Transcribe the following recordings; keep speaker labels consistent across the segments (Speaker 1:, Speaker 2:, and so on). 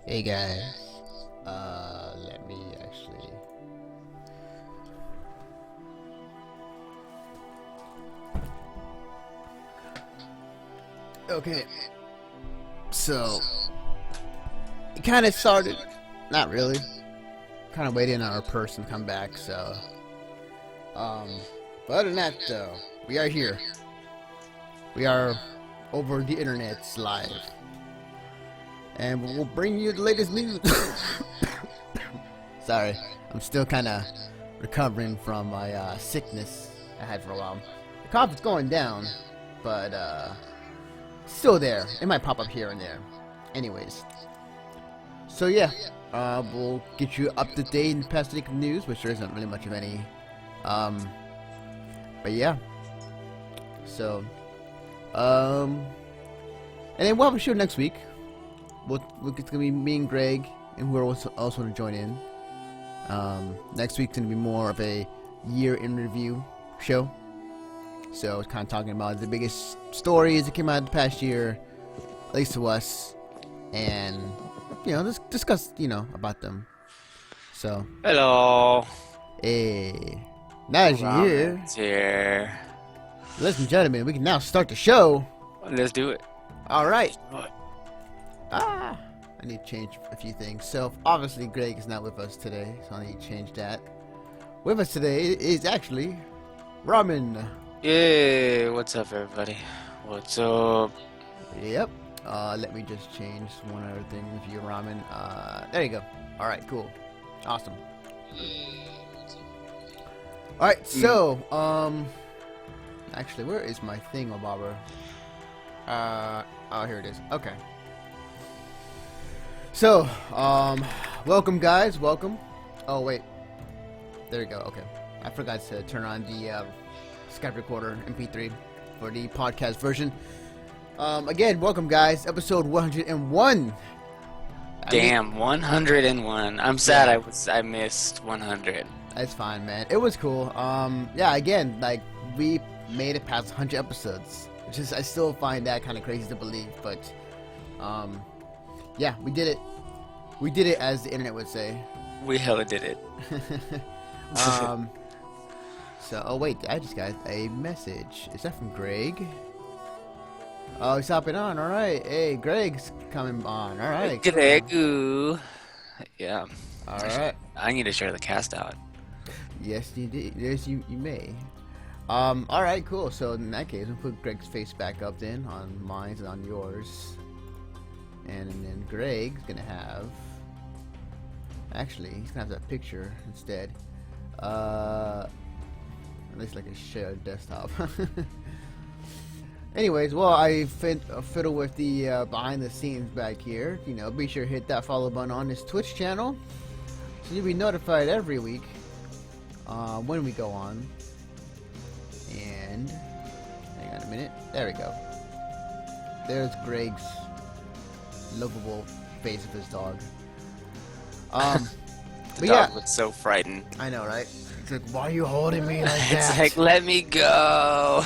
Speaker 1: Hey guys, let me actually. Okay, so it kind of started, not really. Kind of waiting on our person to come back. So, but other than that, though, we are here. We are over the internet's live. And we'll bring you the latest news. Sorry, I'm still kind of recovering from my sickness I had for a while. The cough is going down, but still there. It might pop up here and there. Anyways, so yeah, we'll get you up to date in past week of news, which there isn't really much of any. But yeah. So, and then we'll have a show next week. It's gonna be me and Greg, and who are also gonna join in. Next week's gonna be more of a year in review show. So it's kind of talking about the biggest stories that came out the past year, at least to us, and just discuss about them. So
Speaker 2: Hello.
Speaker 1: hey, now that you're here,
Speaker 2: Here.
Speaker 1: ladies and gentlemen, we can now start the show.
Speaker 2: Let's do it.
Speaker 1: All right. I need to change a few things. So obviously Greg is not with us today, so I need to change that. With us today is actually Ramen.
Speaker 2: Yeah. What's up, everybody? What's up?
Speaker 1: Yep. Let me just change one other thing with you, Ramen. There you go. All right, cool, awesome. All right, so actually, where is my thingamabobber? Oh, here it is. Okay. So, welcome guys, welcome. Oh wait, there you go. Okay, I forgot to turn on the Skype recorder MP3 for the podcast version. Again, welcome guys, episode 101.
Speaker 2: Damn, 101. I'm sad I missed 100.
Speaker 1: That's fine, man. It was cool. Yeah, again, like we made it past 100 episodes, which is I still find that kind of crazy to believe, but yeah, we did it. We did it, as the internet would say.
Speaker 2: We hella did it.
Speaker 1: So, oh wait, I just got a message. Is that from Greg? Oh, he's hopping on. All right. Hey, Greg's coming on. All right. Cool.
Speaker 2: Gregu. Yeah.
Speaker 1: All right.
Speaker 2: I need to share the cast out.
Speaker 1: Yes, you did. Yes, you may. All right, cool. So in that case, we'll put Greg's face back up then on mine and on yours. And then Greg's gonna have. Actually, he's gonna have that picture instead. At least like a shared desktop. Anyways, well, I fiddle with the behind the scenes back here. Be sure to hit that follow button on his Twitch channel, so you'll be notified every week when we go on. And hang on a minute. There we go. There's Greg's lovable face of his dog.
Speaker 2: The dog looks so frightened.
Speaker 1: I know, right? It's like, why are you holding me like that?
Speaker 2: It's like, let me go.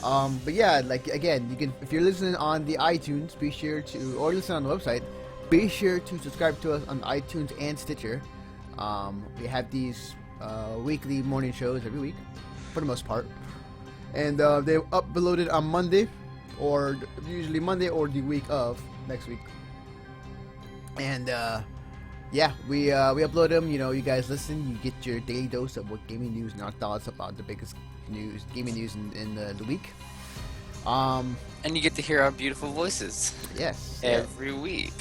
Speaker 1: But yeah, like again, you can, if you're listening on the iTunes, be sure to, or listen on the website, be sure to subscribe to us on iTunes and Stitcher. We have these weekly morning shows every week, for the most part, and they're uploaded on Monday, or usually Monday or the week of next week. And yeah, we upload them. You guys listen. You get your daily dose of what gaming news and our thoughts about the biggest gaming news in the week.
Speaker 2: And you get to hear our beautiful voices.
Speaker 1: Yes.
Speaker 2: Every week.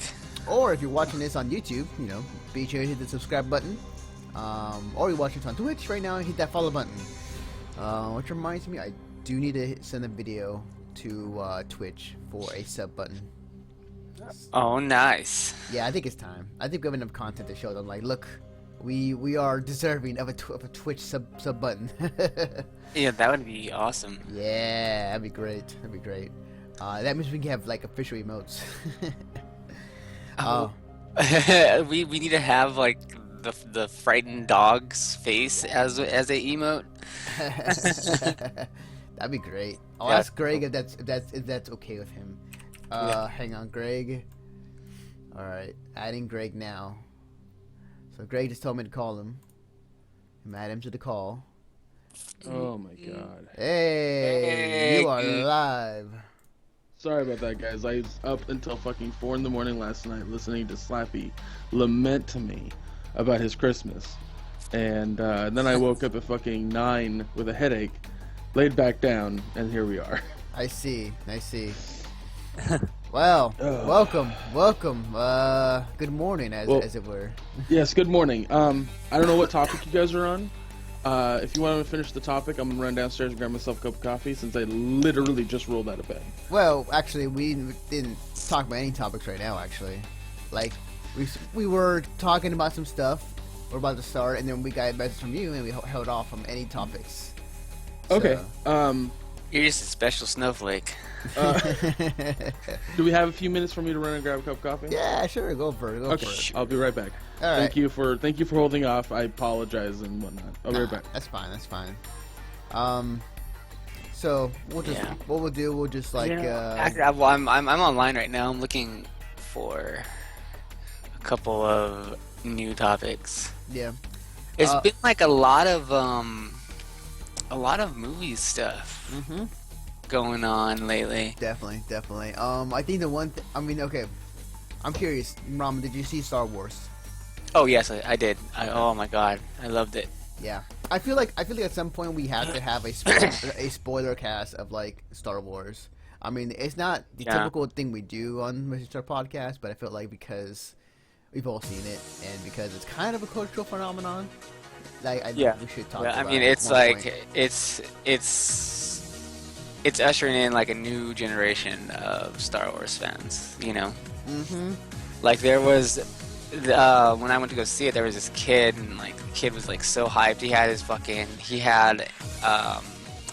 Speaker 1: Or if you're watching this on YouTube, be sure to hit the subscribe button. Or you're watching this on Twitch right now, hit that follow button. Which reminds me, I do need to send a video to Twitch for a sub button.
Speaker 2: Oh, nice.
Speaker 1: Yeah, I think it's time. I think we have enough content to show them. Like, look, we are deserving of a Twitch sub button.
Speaker 2: Yeah, that would be awesome.
Speaker 1: Yeah, that'd be great. That'd be great. That means we can have like official emotes.
Speaker 2: we need to have like the frightened dog's face as a emote.
Speaker 1: That'd be great. I'll
Speaker 2: Yeah.
Speaker 1: ask Greg if that's okay with him.
Speaker 2: Yeah.
Speaker 1: Hang on, Greg. All right, adding Greg now. So Greg just told me to call him. I'm add him to the call.
Speaker 3: Oh my god.
Speaker 1: Hey, you are
Speaker 2: Hey.
Speaker 1: live.
Speaker 3: Sorry about that, guys. I was up until fucking 4 in the morning last night listening to Slappy lament to me about his Christmas. And then I woke up at fucking 9 with a headache, laid back down, and here we are.
Speaker 1: I see. Well, welcome. Good morning, as it were.
Speaker 3: Yes, good morning. I don't know what topic you guys are on. If you want to finish the topic, I'm going to run downstairs and grab myself a cup of coffee since I literally just rolled out of bed.
Speaker 1: Well, actually, we didn't talk about any topics right now. Actually, like we were talking about some stuff. We're about to start, and then we got a message from you, and we held off from any topics.
Speaker 3: Okay.
Speaker 2: You're just a special snowflake.
Speaker 3: Do we have a few minutes for me to run and grab a cup of coffee?
Speaker 1: Yeah, sure. Go for it.
Speaker 3: Okay, I'll be right back.
Speaker 1: All right.
Speaker 3: Thank you for holding off. I apologize and whatnot. I'll be right back.
Speaker 1: That's fine. So what we'll do, we'll just like
Speaker 2: Actually, I'm online right now. I'm looking for a couple of new topics.
Speaker 1: yeah.
Speaker 2: It's been like a lot of movie stuff going on lately.
Speaker 1: Definitely. I think the one. Okay. I'm curious, Ram. Did you see Star Wars?
Speaker 2: Oh yes, I did. Oh my god, I loved it.
Speaker 1: Yeah. I feel like at some point we have to have a spoiler cast of like Star Wars. I mean, it's not the typical thing we do on Mr. Star podcast, but I feel like because we've all seen it and because it's kind of a cultural phenomenon, like I think we should talk about it.
Speaker 2: I mean, it's like it's ushering in like a new generation of Star Wars fans. You know, like there was. When I went to go see it, there was this kid, and like the kid was like so hyped. He had a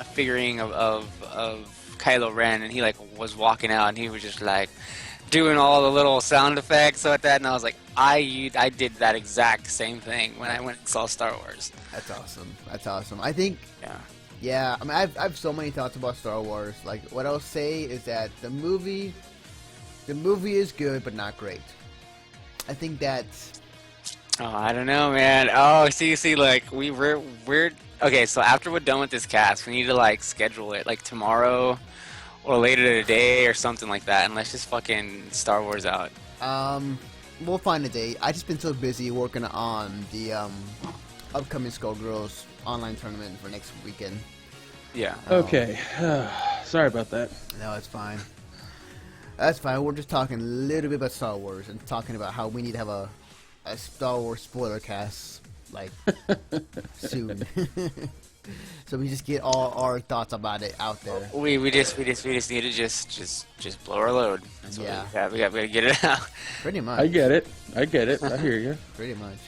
Speaker 2: figuring of Kylo Ren, and he like was walking out, and he was just like doing all the little sound effects like that. And I was like, I did that exact same thing when I went and saw Star Wars.
Speaker 1: That's awesome. I think. Yeah. I mean, I have so many thoughts about Star Wars. Like, what I'll say is that the movie is good, but not great. I think that's.
Speaker 2: Oh, I don't know, man. Oh, see, like we're okay. So after we're done with this cast, we need to like schedule it like tomorrow or later today or something like that, and let's just fucking Star Wars out.
Speaker 1: We'll find a date. I just been so busy working on the upcoming Skullgirls online tournament for next weekend.
Speaker 2: Yeah.
Speaker 3: Okay. Sorry about that.
Speaker 1: No, it's fine. That's fine. We're just talking a little bit about Star Wars and talking about how we need to have a Star Wars spoiler cast like soon. So we just get all our thoughts about it out there.
Speaker 2: We just need to just blow our load. That's what we got to get it out.
Speaker 1: Pretty much.
Speaker 3: I get it. I hear you.
Speaker 1: Pretty much.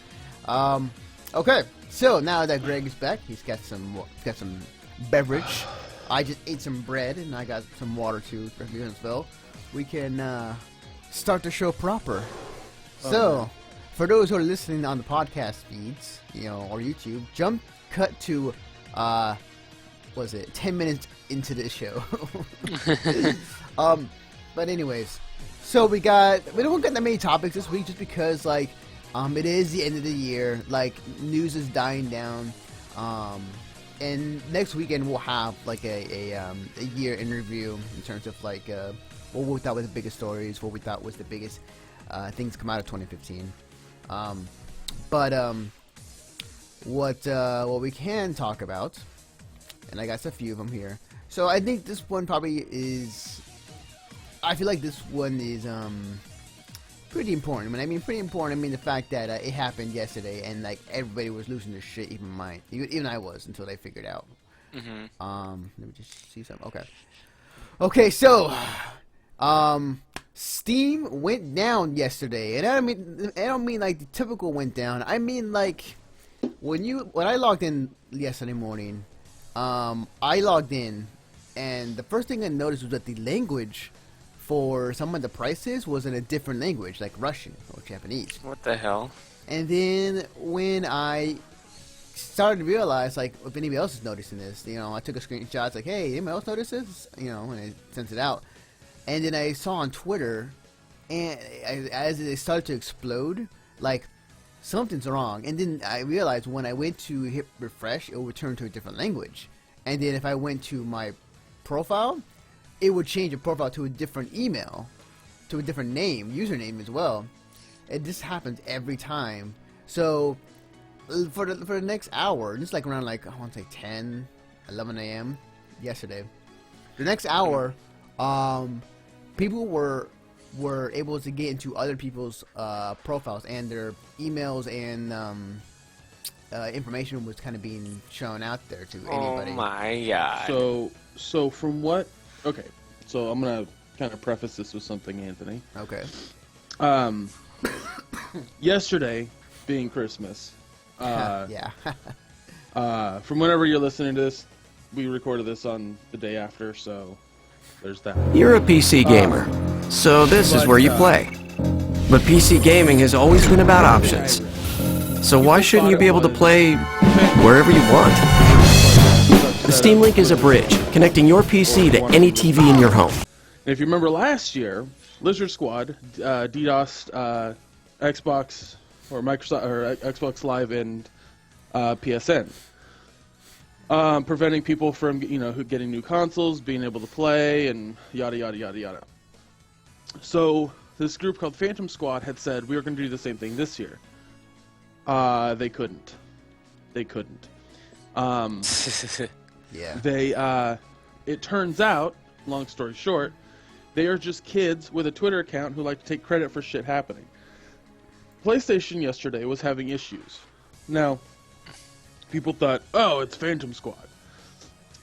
Speaker 1: Okay. So now that Greg is back, he's got some beverage. I just ate some bread and I got some water too for you as well. We can start the show proper. So, for those who are listening on the podcast feeds, or YouTube, cut to, 10 minutes into this show. But anyways, so we don't get that many topics this week just because, it is the end of the year, news is dying down, and next weekend we'll have, a year in review in terms of, what we thought was the biggest stories, what we thought was the biggest things come out of 2015. What we can talk about, and I got a few of them here. So I think this one probably is. I feel like this one is pretty important. When I mean pretty important, I mean the fact that it happened yesterday, and everybody was losing their shit. Even I was until they figured out. Let me just see something. Okay. So. Steam went down yesterday, and I don't mean like the typical went down. I mean when I logged in yesterday morning, I logged in, and the first thing I noticed was that the language for some of the prices was in a different language, like Russian or Japanese.
Speaker 2: What the hell?
Speaker 1: And then when I started to realize, like, if anybody else is noticing this, you know, I took a screenshot, it's like, hey, anybody else notice this? You know, and I sent it out. And then I saw on Twitter, and as it started to explode, like, something's wrong. And then I realized when I went to hit refresh, it would turn to a different language. And then if I went to my profile, it would change the profile to a different email, to a different name, username as well. It just happens every time. So for the next hour, just like around, like, I want to say 10, 11 a.m. yesterday, the next hour, people were able to get into other people's profiles, and their emails and information was kind of being shown out there to anybody.
Speaker 2: Oh my god.
Speaker 3: So from what? Okay, so I'm gonna kind of preface this with something, Anthony.
Speaker 1: Okay.
Speaker 3: Yesterday, being Christmas,
Speaker 1: yeah.
Speaker 3: from whenever you're listening to this, we recorded this on the day after, so there's that.
Speaker 4: You're a PC gamer, so this is where you play. But PC gaming has always been about options. So why shouldn't you be able to play wherever you want? The Steam Link is a bridge connecting your PC to any TV in your home.
Speaker 3: And if you remember last year, Lizard Squad DDoSed Xbox or Microsoft or Xbox Live and PSN, preventing people from getting new consoles, being able to play, and yada yada yada yada. So this group called Phantom Squad had said we were going to do the same thing this year. They couldn't.
Speaker 1: Yeah.
Speaker 3: It turns out, long story short, they are just kids with a Twitter account who like to take credit for shit happening. PlayStation yesterday was having issues. Now, people thought, oh, it's Phantom Squad.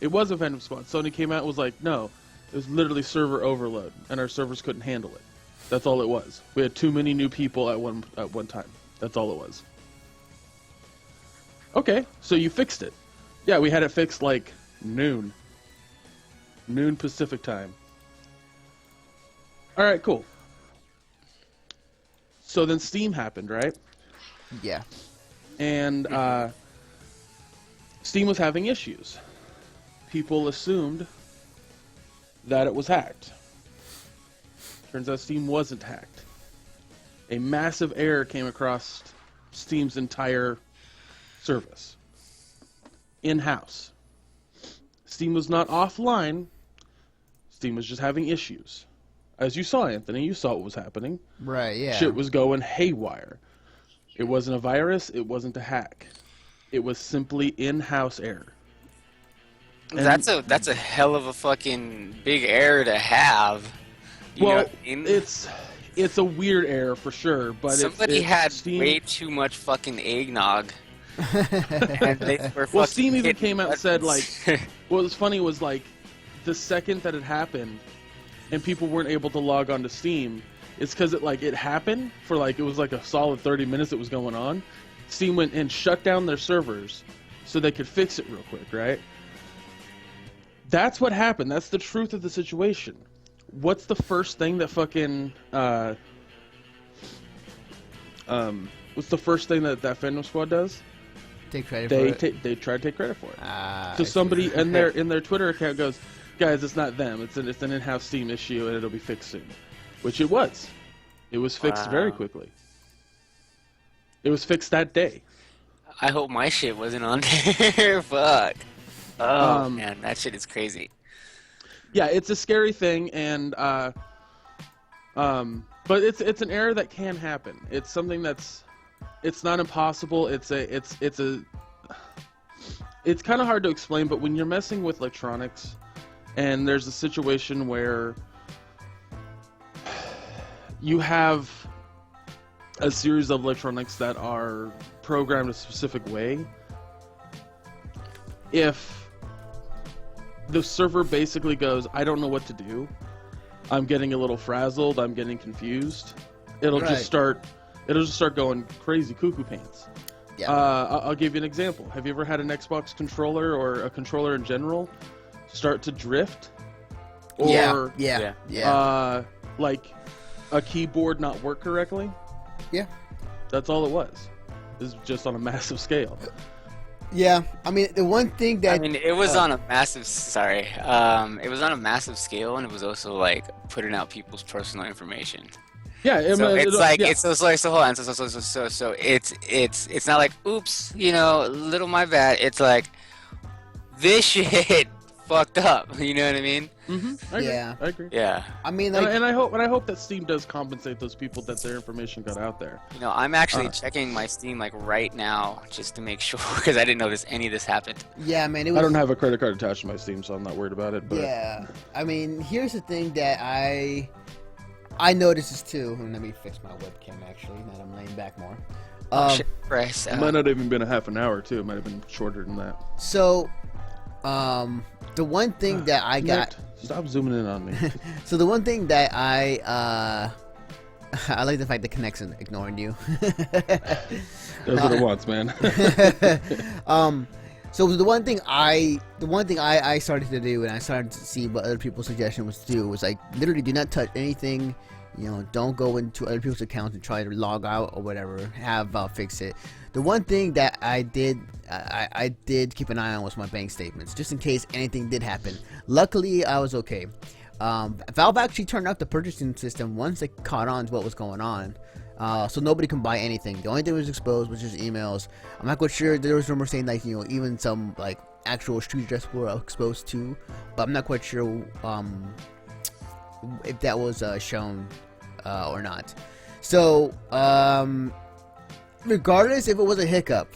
Speaker 3: It was a Phantom Squad. Sony came out and was like, no, it was literally server overload, and our servers couldn't handle it. That's all it was. We had too many new people at one time. That's all it was. Okay, so you fixed it. Yeah, we had it fixed like noon Pacific time. All right, cool. So then Steam happened, right?
Speaker 1: Yeah.
Speaker 3: And Steam was having issues. People assumed that it was hacked. Turns out Steam wasn't hacked. A massive error came across Steam's entire service. In-house. Steam was not offline. Steam was just having issues. As you saw, Anthony, you saw what was happening.
Speaker 1: Right, yeah.
Speaker 3: Shit was going haywire. It wasn't a virus. It wasn't a hack. It was simply in-house error. And
Speaker 2: That's a hell of a fucking big error to have. You know what I mean?
Speaker 3: it's a weird error for sure, but
Speaker 2: somebody had
Speaker 3: Steam...
Speaker 2: way too much fucking eggnog. And they were
Speaker 3: well, Steam even
Speaker 2: hitting
Speaker 3: came out and
Speaker 2: buttons.
Speaker 3: said, like, what was funny was, like, the second that it happened and people weren't able to log on to Steam, it's because it happened for, like, it was like a solid 30 minutes it was going on. Steam went and shut down their servers so they could fix it real quick, right? That's what happened. That's the truth of the situation. What's the first thing that fucking, what's the first thing that Phantom Squad does?
Speaker 1: Take credit for it.
Speaker 3: They try to take credit for it.
Speaker 1: So
Speaker 3: somebody in their Twitter account goes, guys, it's not them. It's an in-house Steam issue, and it'll be fixed soon. Which it was. It was fixed very quickly. It was fixed that day.
Speaker 2: I hope my shit wasn't on there. Fuck. Oh man, that shit is crazy.
Speaker 3: Yeah, it's a scary thing, and but it's an error that can happen. It's something it's not impossible. It's kind of hard to explain, but when you're messing with electronics, and there's a situation where you have a series of electronics that are programmed a specific way, if the server basically goes, I don't know what to do, I'm getting a little frazzled, I'm getting confused, it'll just start going crazy cuckoo pants.
Speaker 1: Yeah.
Speaker 3: I'll give you an example. Have you ever had an Xbox controller or a controller in general start to drift? Or like a keyboard not work correctly?
Speaker 1: Yeah.
Speaker 3: That's all it was. This is just on a massive scale.
Speaker 1: Yeah, I mean, the one thing that
Speaker 2: I mean, it was on a massive. Sorry, it was on a massive scale, and it was also like putting out people's personal information.
Speaker 3: Yeah,
Speaker 2: So it's like
Speaker 3: yeah.
Speaker 2: it's so like so hold on so it's not like oops, little my bad. It's like this shit fucked up. You know what I mean?
Speaker 1: Yeah.
Speaker 3: I agree.
Speaker 2: Yeah.
Speaker 1: I mean, like,
Speaker 3: And I hope that Steam does compensate those people that their information got out there.
Speaker 2: I'm actually checking my Steam like right now just to make sure because I didn't know any of this happened.
Speaker 1: yeah, man, it was.
Speaker 3: I don't have a credit card attached to my Steam, so I'm not worried about it. But
Speaker 1: Yeah, I mean, here's the thing that I noticed this too. Let me fix my webcam actually. Now that I'm laying back more.
Speaker 2: Shit, Christ.
Speaker 3: it might not even been a half an hour too. It might have been shorter than that.
Speaker 1: So, the one thing that I got.
Speaker 3: Nick, stop zooming in on me.
Speaker 1: So the one thing that I like the fact that Connect's ignoring you.
Speaker 3: Does what it wants, man.
Speaker 1: So the one thing I started to do, and I started to see what other people's suggestion was to do, was like literally do not touch anything. Don't go into other people's accounts and try to log out or whatever. Have fix it. The one thing that I did keep an eye on was my bank statements, just in case anything did happen. Luckily, I was okay. Valve actually turned off the purchasing system once they caught on to what was going on. So nobody can buy anything. The only thing that was exposed was just emails. I'm not quite sure. There was rumors saying like even some like actual street address were exposed too, but I'm not quite sure if that was shown or not. So regardless if it was a hiccup,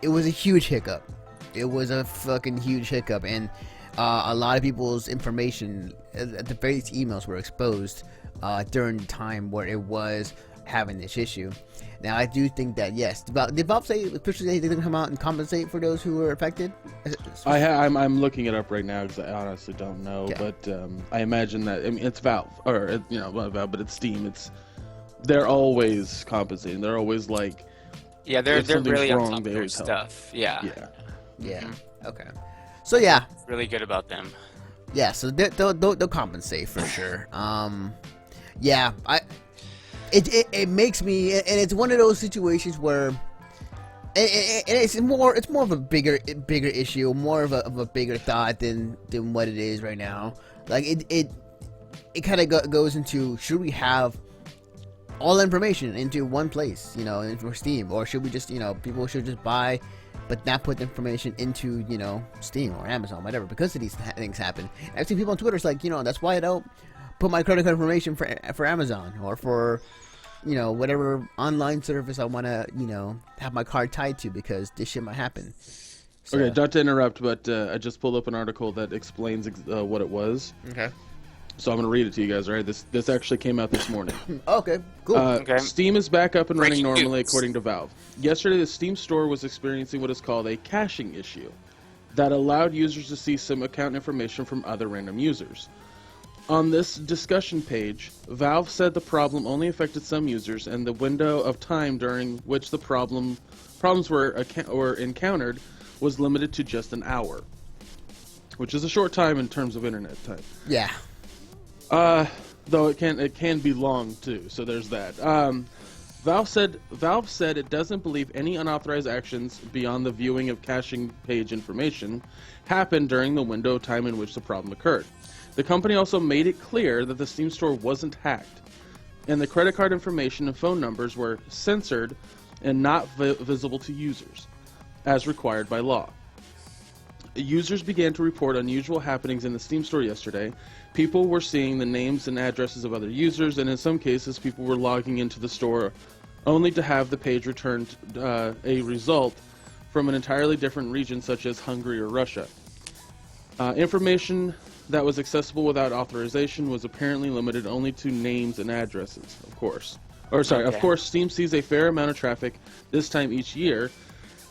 Speaker 1: it was a huge hiccup. It was a fucking huge hiccup, and a lot of people's information, at the various emails, were exposed during the time where it was having this issue. Now, I do think that yes, did Valve say officially they're gonna come out and compensate for those who were affected?
Speaker 3: I'm looking it up right now because I honestly don't know,
Speaker 1: Okay.
Speaker 3: but I imagine that it's Valve or not Valve, but it's Steam. They're always compensating. They're always like,
Speaker 2: Yeah, they're
Speaker 3: if something's
Speaker 2: really on
Speaker 3: wrong,
Speaker 2: top of
Speaker 3: they
Speaker 2: their
Speaker 3: always help.
Speaker 2: stuff. Yeah.
Speaker 1: Yeah. Okay. So yeah,
Speaker 2: Really good about them.
Speaker 1: yeah. So they'll compensate for sure. Yeah. It makes me, and it's one of those situations where, and it's more of a bigger issue, more of a bigger thought than what it is right now. Like it kind of goes into, should we have all information into one place, for Steam, or should we just, people should just buy, but not put the information into, Steam or Amazon, whatever, because of these things happen. I've seen people on Twitter, it's like, that's why I don't put my credit card information for Amazon or for, whatever online service I want to, have my card tied to, because this shit might happen. So,
Speaker 3: Okay, not to interrupt, but I just pulled up an article that explains what it was.
Speaker 1: Okay.
Speaker 3: So I'm going to read it to you guys, all right? This actually came out this morning.
Speaker 1: Okay, cool.
Speaker 2: Okay.
Speaker 3: Steam is back up and running
Speaker 2: Breaking
Speaker 3: normally,
Speaker 2: news.
Speaker 3: according to Valve. Yesterday, the Steam store was experiencing what is called a caching issue that allowed users to see some account information from other random users. On this discussion page, Valve said the problem only affected some users, and the window of time during which the problems were encountered was limited to just an hour, which is a short time in terms of internet time.
Speaker 1: Yeah.
Speaker 3: Though it can be long too. So there's that. Valve said it doesn't believe any unauthorized actions beyond the viewing of caching page information happened during the window of time in which the problem occurred. The company also made it clear that the Steam store wasn't hacked, and the credit card information and phone numbers were censored and not visible to users, as required by law. Users began to report unusual happenings in the Steam store yesterday. People were seeing the names and addresses of other users, and in some cases, people were logging into the store only to have the page return a result from an entirely different region, such as Hungary or Russia. Information that was accessible without authorization was apparently limited only to names and addresses, of course. Of course, Steam sees a fair amount of traffic this time each year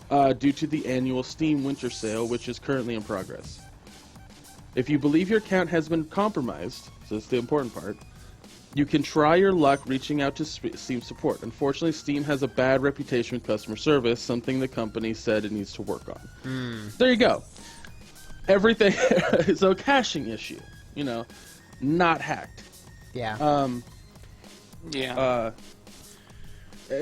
Speaker 3: due to the annual Steam Winter Sale, which is currently in progress. If you believe your account has been compromised, so that's the important part, you can try your luck reaching out to Steam support. Unfortunately, Steam has a bad reputation with customer service, something the company said it needs to work on. There you go. Everything is a caching issue, not hacked.
Speaker 1: Yeah.
Speaker 2: Yeah.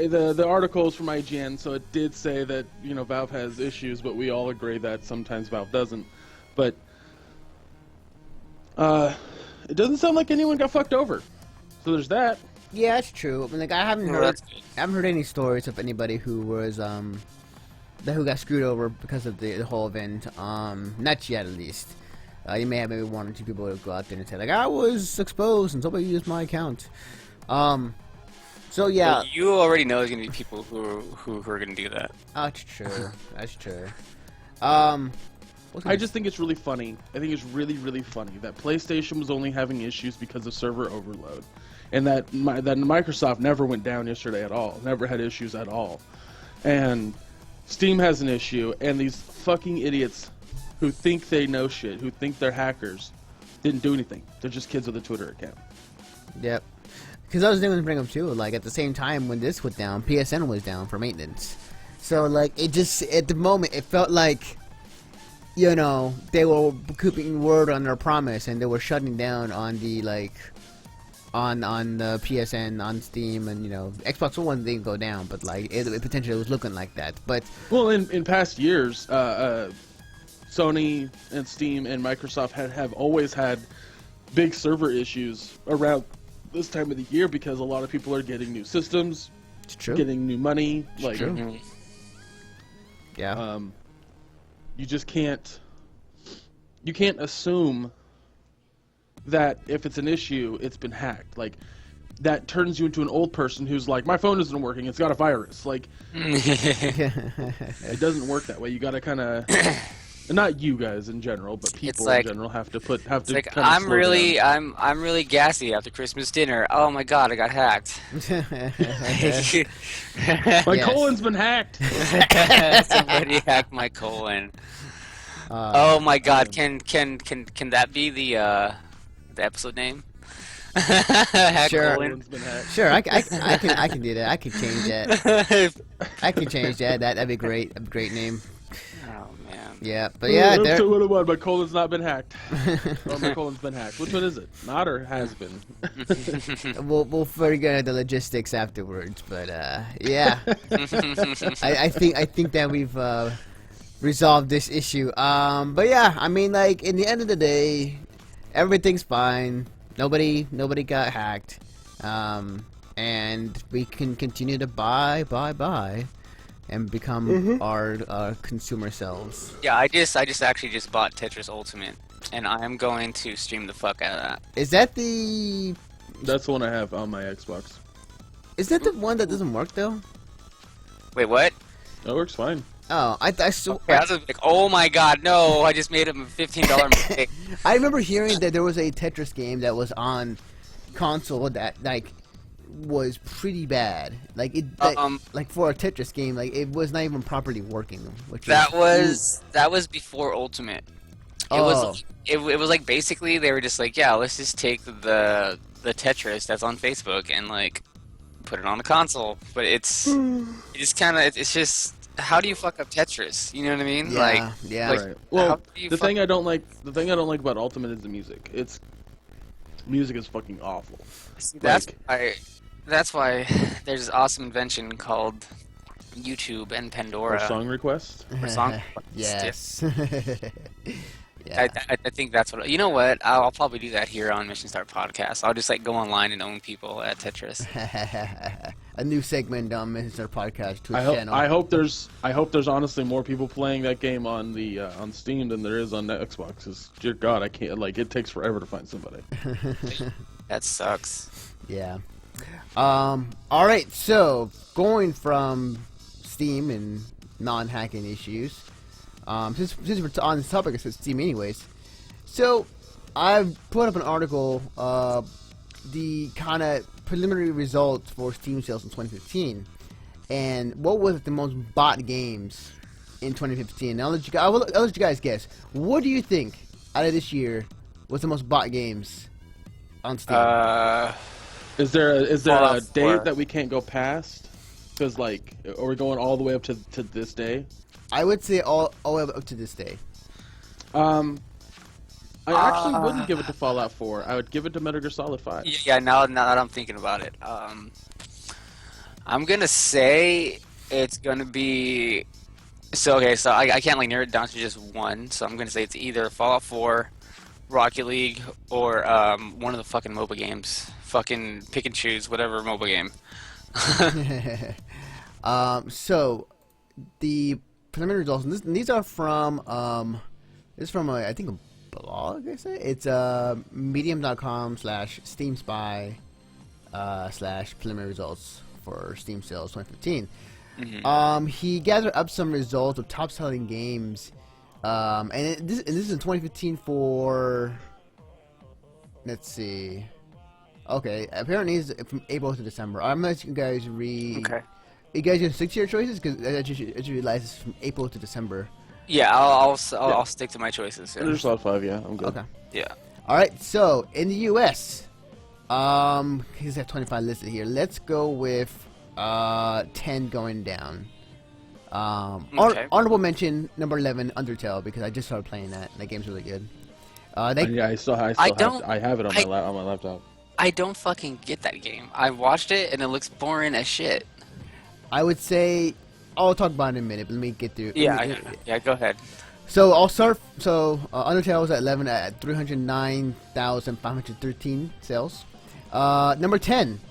Speaker 3: the article is from IGN, so it did say that Valve has issues, but we all agree that sometimes Valve doesn't. But it doesn't sound like anyone got fucked over. So there's that.
Speaker 1: Yeah, that's true. I mean, like I haven't heard any stories of anybody who was who got screwed over because of the whole event. Not yet, at least. You may have maybe one or two people who go out there and say like, I was exposed and somebody used my account. So yeah,
Speaker 2: well, you already know there's gonna be people who are gonna do that.
Speaker 1: That's true. That's true.
Speaker 3: I just think it's really funny. I think it's really, really funny that PlayStation was only having issues because of server overload, and that Microsoft never went down yesterday at all. Never had issues at all, and Steam has an issue, and these fucking idiots who think they know shit, who think they're hackers, didn't do anything. They're just kids with a Twitter account.
Speaker 1: Yep. Because I was going to bring up too, like at the same time when this went down, PSN was down for maintenance. So like it just at the moment it felt like, they were keeping word on their promise and they were shutting down on the on the PSN on Steam, and Xbox One didn't go down, but like it potentially was looking like that. But
Speaker 3: well, in past years, Sony and Steam and Microsoft have always had big server issues around this time of the year because a lot of people are getting new systems,
Speaker 1: it's true,
Speaker 3: getting new money.
Speaker 1: It's
Speaker 3: like,
Speaker 1: true. Yeah.
Speaker 3: You just can't. You can't assume that if it's an issue, it's been hacked. Like, that turns you into an old person who's like, my phone isn't working, it's got a virus. Like, it doesn't work that way. You gotta kind of, not you guys in general, but people in general have to
Speaker 2: like, I'm really gassy after Christmas dinner. Oh my god, I got hacked.
Speaker 3: My colon's been hacked.
Speaker 2: Somebody hacked my colon. Oh my god, can that be the episode name?
Speaker 1: Sure. Sure, I can do that. I can change that. I can change that. That'd be great. A great name.
Speaker 2: Oh man.
Speaker 1: Yeah, but yeah.
Speaker 3: Episode 101, my colon's not been hacked. Oh, my colon's been hacked. Which one is it? Not or has been?
Speaker 1: We'll figure out the logistics afterwards. But yeah, I think that we've resolved this issue. But yeah, I mean, like in the end of the day, everything's fine. Nobody got hacked, and we can continue to buy, and become our consumer selves.
Speaker 2: Yeah, I just actually just bought Tetris Ultimate, and I am going to stream the fuck out of that.
Speaker 1: Is that the?
Speaker 3: That's the one I have on my Xbox.
Speaker 1: Is that the one that doesn't work though?
Speaker 2: Wait, what?
Speaker 3: That works fine.
Speaker 1: Oh, I
Speaker 2: was like, oh my god, no! I just made a $15 mistake.
Speaker 1: I remember hearing that there was a Tetris game that was on console that like was pretty bad. Like it, like for a Tetris game, like it was not even properly working. Which
Speaker 2: that was before Ultimate. It was like basically they were just like, yeah, let's just take the Tetris that's on Facebook and like put it on a console. But it's just. How do you fuck up Tetris? You know what I mean?
Speaker 1: Yeah, yeah.
Speaker 2: Like,
Speaker 3: right. Well, the thing I don't like about Ultimate is the music. Music is fucking awful.
Speaker 2: See, that's why there's this awesome invention called YouTube and Pandora.
Speaker 3: For song requests?
Speaker 2: For song
Speaker 1: yes.
Speaker 2: Yeah. I think that's what. You know what? I'll probably do that here on Mission Start Podcast. I'll just like go online and own people at Tetris.
Speaker 1: A new segment on Mission Start Podcast channel.
Speaker 3: I hope there's honestly more people playing that game on the on Steam than there is on the Xbox. 'Cause, dear God, I can't. Like, it takes forever to find somebody.
Speaker 2: That sucks.
Speaker 1: Yeah. All right. So going from Steam and non-hacking issues. Since we're on this topic of Steam anyways, so I've put up an article, the kind of preliminary results for Steam sales in 2015, and what was the most bought games in 2015. I'll let you guys guess. What do you think out of this year was the most bought games on Steam?
Speaker 3: Is there a date that we can't go past? Because like, are we going all the way up to this day?
Speaker 1: I would say all the way up to this day.
Speaker 3: I actually wouldn't give it to Fallout 4. I would give it to Metal Gear Solid 5.
Speaker 2: Yeah, now that I'm thinking about it. I'm gonna say it's gonna be. So okay, so I can't like narrow it down to just one. So I'm gonna say it's either Fallout 4, Rocket League, or one of the fucking MOBA games. Fucking pick and choose whatever MOBA game.
Speaker 1: So the preliminary results, and these are from this is from I think a blog. I say it's medium.com/steamspy /preliminary results for Steam sales 2015. He gathered up some results of top selling games, and this is in 2015 for. Let's see. Okay, apparently it's from April to December. I'm gonna let you guys read.
Speaker 2: Okay.
Speaker 1: You guys gonna stick to your choices because I just realized it's from April to December.
Speaker 2: Yeah, I'll stick to my choices. Yeah.
Speaker 3: There's Fallout 5, yeah, I'm good.
Speaker 1: Okay.
Speaker 2: Yeah.
Speaker 1: All right. So in the U.S., he's at 25 listed here. Let's go with 10 going down.
Speaker 2: Okay.
Speaker 1: Honorable mention number 11, Undertale, because I just started playing that. That game's really good.
Speaker 3: Yeah, I have it on my laptop.
Speaker 2: I don't fucking get that game. I watched it and it looks boring as shit.
Speaker 1: I would say I'll talk about it in a minute, but let me get through.
Speaker 2: Yeah, go ahead.
Speaker 1: So I'll start. So Undertale was at 11 at 309,513 sales. Number 10,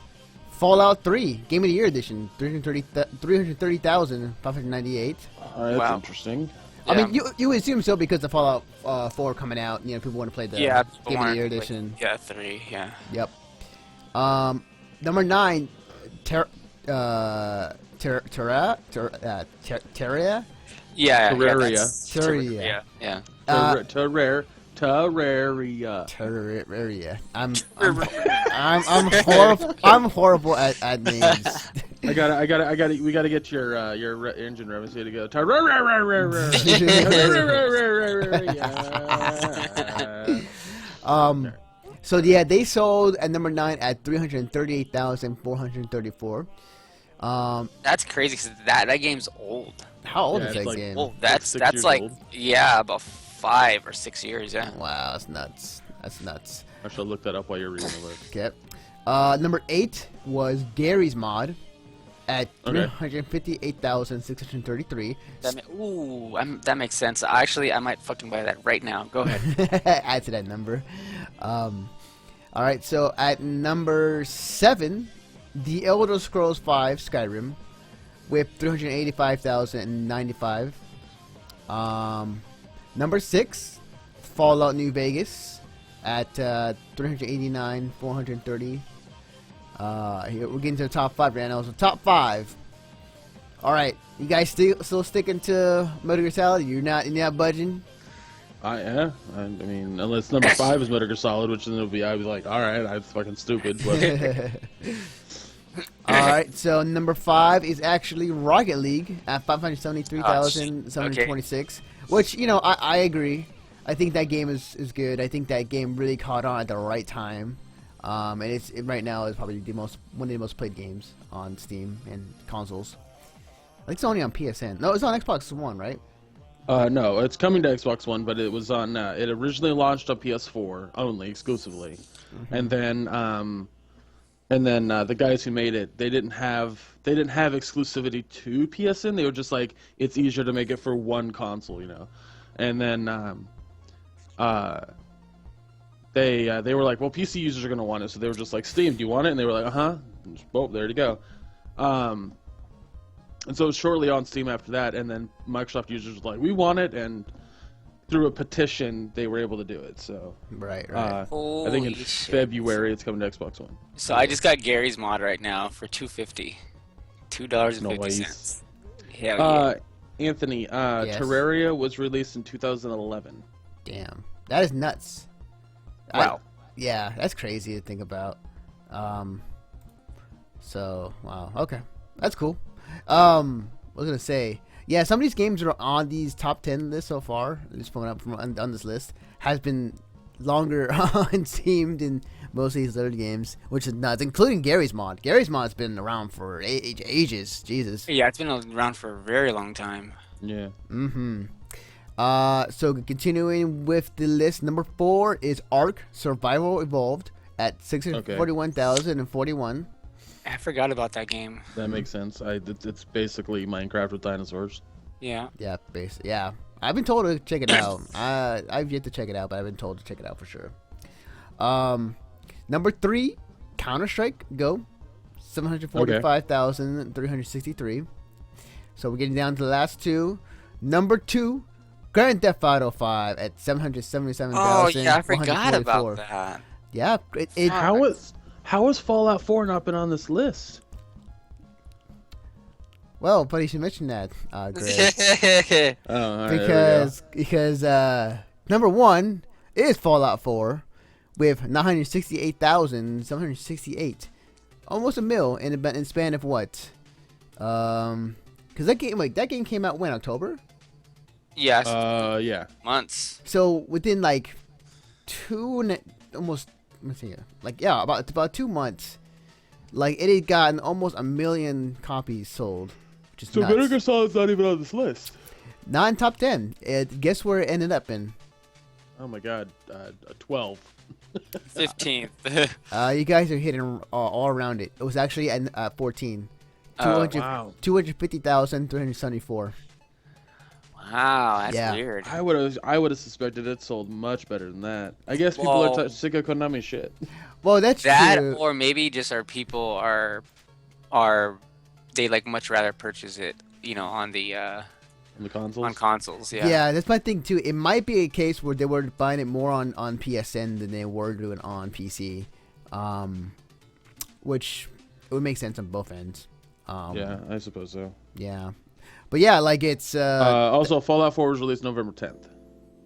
Speaker 1: Fallout 3 Game of the Year Edition, 330,598.
Speaker 3: That's
Speaker 2: Wow.
Speaker 3: interesting.
Speaker 1: I
Speaker 2: Yeah.
Speaker 1: mean, you would assume so because of Fallout 4 coming out. You know, people want to play the
Speaker 2: Yeah,
Speaker 1: Game of the Year Edition.
Speaker 2: Yeah, 3. Yeah.
Speaker 1: Yep. Number 9, Terraria.
Speaker 2: Yeah.
Speaker 3: Terraria.
Speaker 2: Terraria. Yeah.
Speaker 3: Terraria.
Speaker 1: Terraria. I'm horrible at names.
Speaker 3: We gotta get your engine revs here to go.
Speaker 1: So yeah, they sold at number 9 at 338,434.
Speaker 2: That's crazy because that game's old.
Speaker 1: How old
Speaker 3: Yeah,
Speaker 1: is
Speaker 3: it's
Speaker 1: that
Speaker 3: like-
Speaker 1: game?
Speaker 2: Well,
Speaker 3: Like 6
Speaker 2: that's
Speaker 3: years
Speaker 2: like
Speaker 3: old.
Speaker 2: about 5 or 6 years. Yeah.
Speaker 1: Wow, that's nuts. That's nuts.
Speaker 3: I shall look that up while you're reading the list.
Speaker 1: Okay. Number 8 was Gary's Mod at 358,633.
Speaker 2: That makes sense. Actually, I might fucking buy that right now. Go ahead.
Speaker 1: Add to that number. All right, so at number 7, The Elder Scrolls V Skyrim with 385,095. Number 6, Fallout New Vegas at 389,430. Here we're getting to the top 5 right now. So top 5. All right, you guys still sticking to Metal Gear Solid? You're not budging.
Speaker 3: Yeah. I mean, unless number 5 is Metal Gear Solid, which then I'd be like, all right, I'm fucking stupid. But
Speaker 1: All right, so number 5 is actually Rocket League at 573,726. Which, you know, I agree. I think that game is good. I think that game really caught on at the right time. And it right now is probably one of the most played games on Steam and consoles. I think it's only on PSN. No, it's on Xbox One, right?
Speaker 3: no, it's coming to Xbox One, but it was on. It originally launched on PS4 only, exclusively, and then the guys who made it, they didn't have exclusivity to PSN. They were just like, it's easier to make it for one console, you know, and then they were like, well, PC users are gonna want it, so they were just like, Steam, do you want it? And they were like, oh, there you go. And so it was shortly on Steam after that, and then Microsoft users were like, we want it, and through a petition, they were able to do it. So
Speaker 1: Right.
Speaker 3: I think in
Speaker 2: Holy shit.
Speaker 3: February it's coming to Xbox One.
Speaker 2: So I just got Gary's Mod right now for $2.50. $2.50.
Speaker 3: Nice.
Speaker 2: Hell yeah.
Speaker 3: Anthony,
Speaker 1: Yes.
Speaker 3: Terraria was released in 2011.
Speaker 1: Damn, that is nuts.
Speaker 2: Wow.
Speaker 1: Yeah, that's crazy to think about. So wow, okay, that's cool. I was gonna say, yeah, some of these games that are on these top 10 lists so far, just pulling up from on this list, has been longer on Steam than most of these other games, which is nuts, including Gary's Mod. Gary's Mod's been around for ages. Jesus.
Speaker 2: Yeah, it's been around for a very long time.
Speaker 3: Yeah.
Speaker 1: So continuing with the list, number 4 is Ark Survival Evolved at 641,041.
Speaker 2: I forgot about that game.
Speaker 3: That makes sense. It's basically Minecraft with dinosaurs.
Speaker 2: Yeah.
Speaker 1: Yeah, basically. Yeah, I've been told to check it out. I've yet to check it out, but I've been told to check it out for sure. Number 3, Counter-Strike Go, 745,363. So we're getting down to the last two. Number 2, Grand Theft Auto 5 at 777,144.
Speaker 2: Oh yeah, I forgot about that.
Speaker 1: Yeah,
Speaker 3: How has Fallout 4 not been on this list?
Speaker 1: well, funny you should mention that, Greg.
Speaker 3: Oh, all right,
Speaker 1: because number 1 is Fallout 4 with 968,768, almost a mil in a span of what? Because that game came out when, October?
Speaker 2: Yes.
Speaker 3: Yeah.
Speaker 2: Months.
Speaker 1: So within like almost, let's see here, like about 2 months, like it had gotten almost 1 million copies sold, which is
Speaker 3: So
Speaker 1: nuts.
Speaker 3: Metal Gear Solid's not even on this list.
Speaker 1: Not in top 10. Guess where it ended up in?
Speaker 3: Oh my god, 12.
Speaker 2: 15th.
Speaker 1: You guys are hitting all around it. It was actually at 14.
Speaker 2: Oh,
Speaker 1: 250,374.
Speaker 2: Wow, that's
Speaker 1: Yeah.
Speaker 2: weird.
Speaker 3: I would have suspected it sold much better than that. I guess people
Speaker 2: Well-
Speaker 3: are sick of Konami shit.
Speaker 1: Well, that's
Speaker 2: That,
Speaker 1: true.
Speaker 2: or maybe just our people are they like much rather purchase it, on the
Speaker 3: On the consoles.
Speaker 2: on consoles. Yeah.
Speaker 1: Yeah, that's my thing too. It might be a case where they were buying it more on PSN than they were doing on PC, which it would make sense on both ends.
Speaker 3: Yeah, I suppose so.
Speaker 1: Yeah, but yeah, like it's.
Speaker 3: Also, Fallout 4 was released November 10th.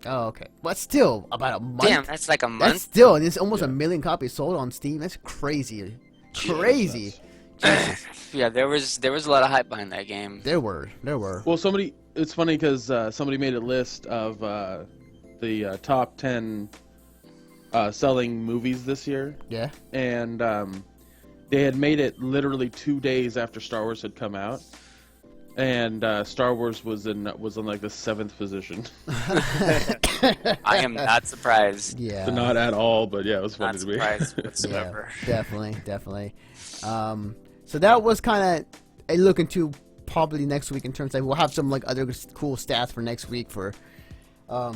Speaker 1: Oh, okay. But still, about a month.
Speaker 2: Damn, that's like a
Speaker 1: That's
Speaker 2: month.
Speaker 1: still, and it's almost
Speaker 3: Yeah.
Speaker 1: 1 million copies sold on Steam. That's crazy. Crazy. Jesus.
Speaker 2: Yeah, there was a lot of hype behind that game.
Speaker 1: There were.
Speaker 3: Well, it's funny because somebody made a list of the top 10 selling movies this year,
Speaker 1: Yeah.
Speaker 3: and they had made it literally 2 days after Star Wars had come out, and Star Wars was in like the 7th position.
Speaker 2: I am not surprised.
Speaker 1: Yeah.
Speaker 3: So not at all, but yeah, it was funny
Speaker 2: Not
Speaker 3: to me.
Speaker 2: surprised
Speaker 1: Yeah,
Speaker 2: whatsoever.
Speaker 1: definitely. So that was kind of a look into probably next week in terms of we'll have some like other cool stats for next week for a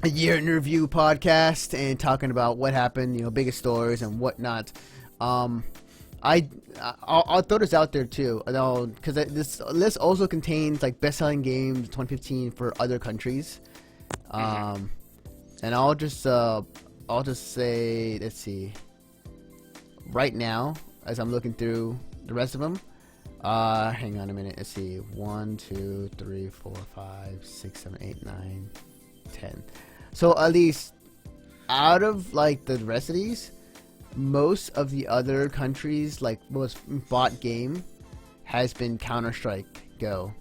Speaker 1: year in review podcast and talking about what happened, biggest stories and whatnot. I'll throw this out there too, because this list also contains like best-selling games 2015 for other countries. And I'll just say, let's see. Right now, as I'm looking through the rest of them, hang on a minute. Let's see. 1, 2, 3, 4, 5, 6, 7, 8, 9, 10. So at least out of like the rest of these, most of the other countries like most bought game has been Counter-Strike Go.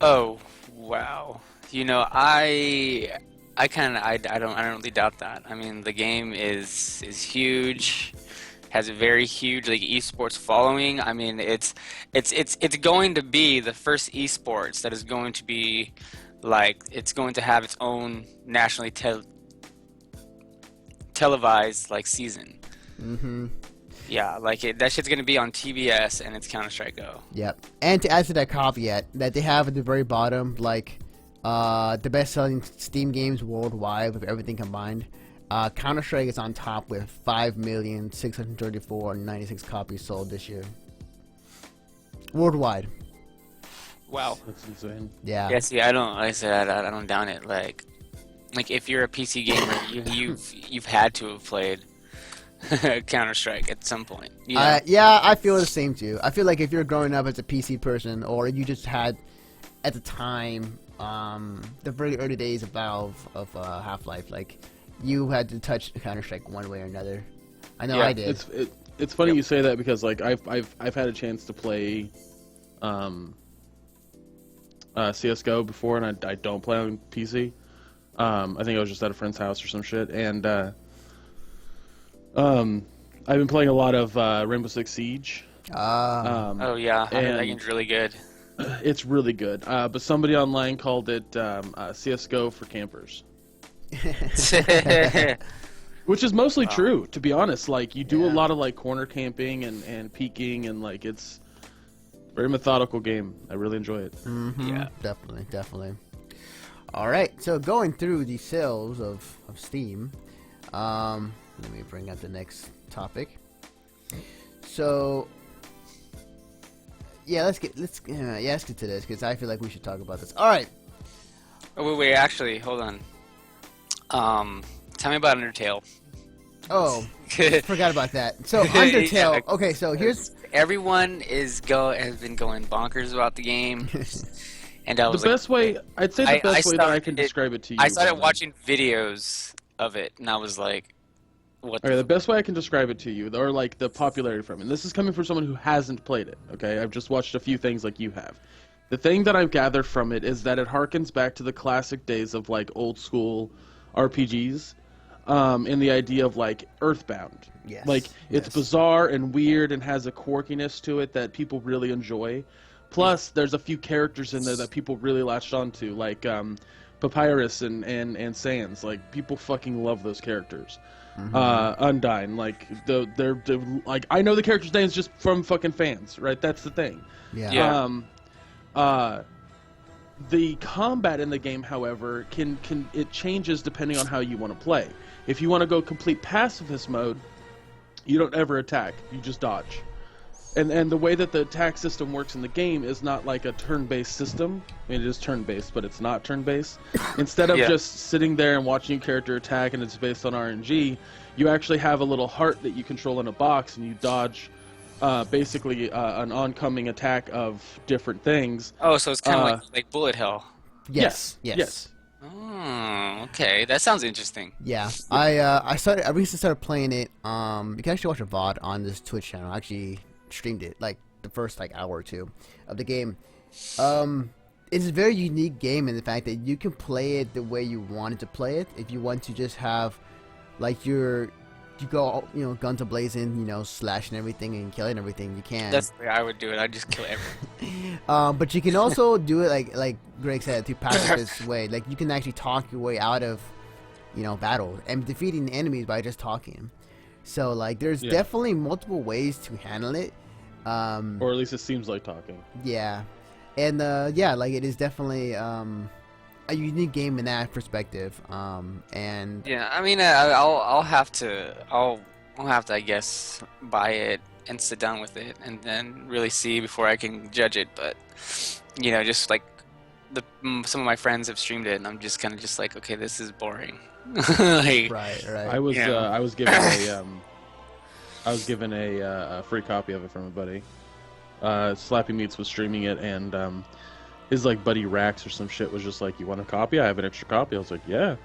Speaker 2: Oh wow! I don't really doubt that. I mean, the game is huge, has a very huge like esports following. I mean, it's going to be the first esports that is going to be like it's going to have its own nationally televised like season.
Speaker 1: Mm-hmm.
Speaker 2: Yeah, like that shit's gonna be on TBS and it's Counter-Strike Go.
Speaker 1: Yep. And to add to that caveat that they have at the very bottom, like the best-selling Steam games worldwide with everything combined, Counter-Strike is on top with 5,634,096 copies sold this year. Worldwide.
Speaker 2: Wow.
Speaker 3: That's insane.
Speaker 1: Yeah.
Speaker 2: Yeah, see, I don't doubt it. Like if you're a PC gamer, you've had to have played Counter-Strike at some point.
Speaker 1: Yeah, I feel the same too. I feel like if you're growing up as a PC person, or you just had at the time the very early days of Valve of Half-Life, like you had to touch Counter-Strike one way or another. I know
Speaker 2: Yeah,
Speaker 1: I did.
Speaker 3: It's funny you say that because like I've had a chance to play CS:GO before, and I don't play on PC. I think I was just at a friend's house or some shit, and I've been playing a lot of Rainbow Six Siege.
Speaker 2: Oh yeah, I heard that
Speaker 3: and-
Speaker 2: game's really good.
Speaker 3: It's really good, but somebody online called it CS:GO for campers. Which is mostly true, to be honest. Like, you do a lot of, like, corner camping and peeking, and, like, it's a very methodical game. I really enjoy it.
Speaker 2: Yeah.
Speaker 1: Definitely. All right, so going through the sales of Steam, let me bring up the next topic. So, yeah, let's get to this, because I feel like we should talk about this. All right.
Speaker 2: Oh, wait, actually, hold on. Tell me about Undertale.
Speaker 1: Oh, forgot about that. So Undertale. Okay, so here's
Speaker 2: everyone has been going bonkers about the game, and I was
Speaker 3: the best way that I can describe it to you.
Speaker 2: I started watching videos of it, and I was like, "What?"
Speaker 3: Okay, the best way I can describe it to you, or like the popularity from it. And this is coming from someone who hasn't played it. Okay, I've just watched a few things like you have. The thing that I've gathered from it is that it harkens back to the classic days of like old school RPGs. In the idea of like Earthbound.
Speaker 1: Yes.
Speaker 3: Like it's bizarre and weird and has a quirkiness to it that people really enjoy. Plus, there's a few characters in there that people really latched onto, like Papyrus and Sans. Like people fucking love those characters. Undyne, like they're like I know the characters' names just from fucking fans, right? That's the thing.
Speaker 1: Yeah.
Speaker 3: The combat in the game, however, can it changes depending on how you want to play. If you want to go complete pacifist mode, you don't ever attack. You just dodge. And the way that the attack system works in the game is not like a turn-based system. I mean, it is turn-based, but it's not turn-based. Instead of just sitting there and watching your character attack and it's based on RNG, you actually have a little heart that you control in a box and you dodge basically an oncoming attack of different things.
Speaker 2: Oh, so it's kind of like bullet hell.
Speaker 1: Yes.
Speaker 2: Oh, okay. That sounds interesting.
Speaker 1: Yeah, I recently started playing it. You can actually watch a VOD on this Twitch channel. I actually streamed it like the first like hour or two of the game. It's a very unique game in the fact that you can play it the way you wanted to play it. If you want to just have like you go guns a blazing, slashing everything and killing everything, you can.
Speaker 2: That's the way I would do it. I'd just kill everything.
Speaker 1: But you can also do it like Greg said, to pacifist way. Like you can actually talk your way out of battle and defeating enemies by just talking. So like there's definitely multiple ways to handle it.
Speaker 3: Or at least it seems like talking.
Speaker 1: Yeah. And like it is definitely a unique game in that perspective. And
Speaker 2: yeah, I mean, I'll have to I guess buy it and sit down with it and then really see before I can judge it. But just like some of my friends have streamed it, and I'm just kind of just like, okay, this is boring. Like,
Speaker 1: right.
Speaker 3: I was given a free copy of it from a buddy. Slappy Meats was streaming it, and his like buddy Rax or some shit was just like, "You want a copy? I have an extra copy." I was like, "Yeah."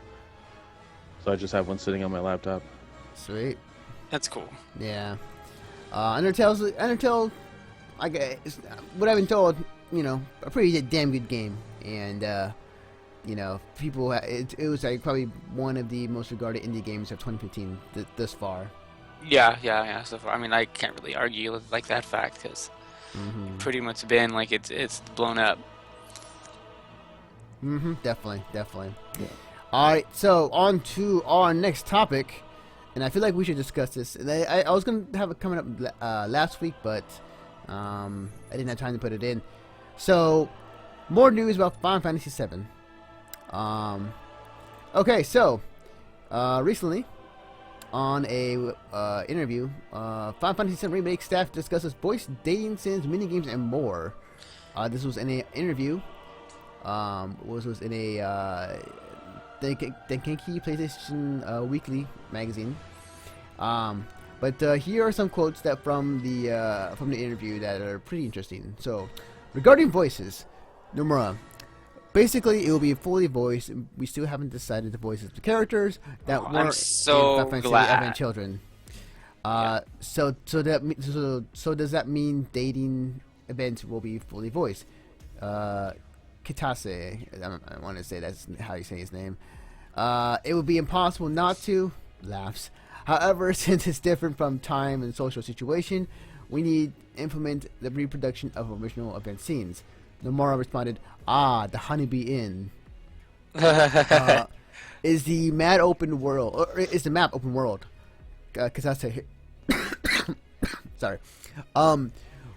Speaker 3: So I just have one sitting on my laptop.
Speaker 1: Sweet.
Speaker 2: That's cool.
Speaker 1: Yeah. Undertale, I guess, what I've been told, a pretty damn good game, and people, it was like probably one of the most regarded indie games of 2015 thus far.
Speaker 2: Yeah. So far, I mean, I can't really argue with like that fact because pretty much been like it's blown up.
Speaker 1: Definitely. Yeah. All right, so on to our next topic, and I feel like we should discuss this. I was gonna have it coming up last week, but I didn't have time to put it in. So, more news about Final Fantasy VII. Okay, so recently on a interview, Final Fantasy VII Remake staff discusses voice dating sims, minigames, and more. This was in an interview. Was in a Denki PlayStation Weekly magazine. But here are some quotes that from the interview that are pretty interesting. So, regarding voices, Nomura, basically it will be fully voiced. We still haven't decided the voices of the characters that weren't
Speaker 2: I'm so
Speaker 1: in Final Fantasy
Speaker 2: glad.
Speaker 1: Advent Children. So does that mean dating events will be fully voiced? Kitase, I want to say that's how you say his name. It would be impossible not to. Laughs. However, since it's different from time and social situation, we need to implement the reproduction of original event scenes. Nomura responded, "Ah, the Honeybee Inn." is the map open world? Or is the map open world? Because I say, sorry.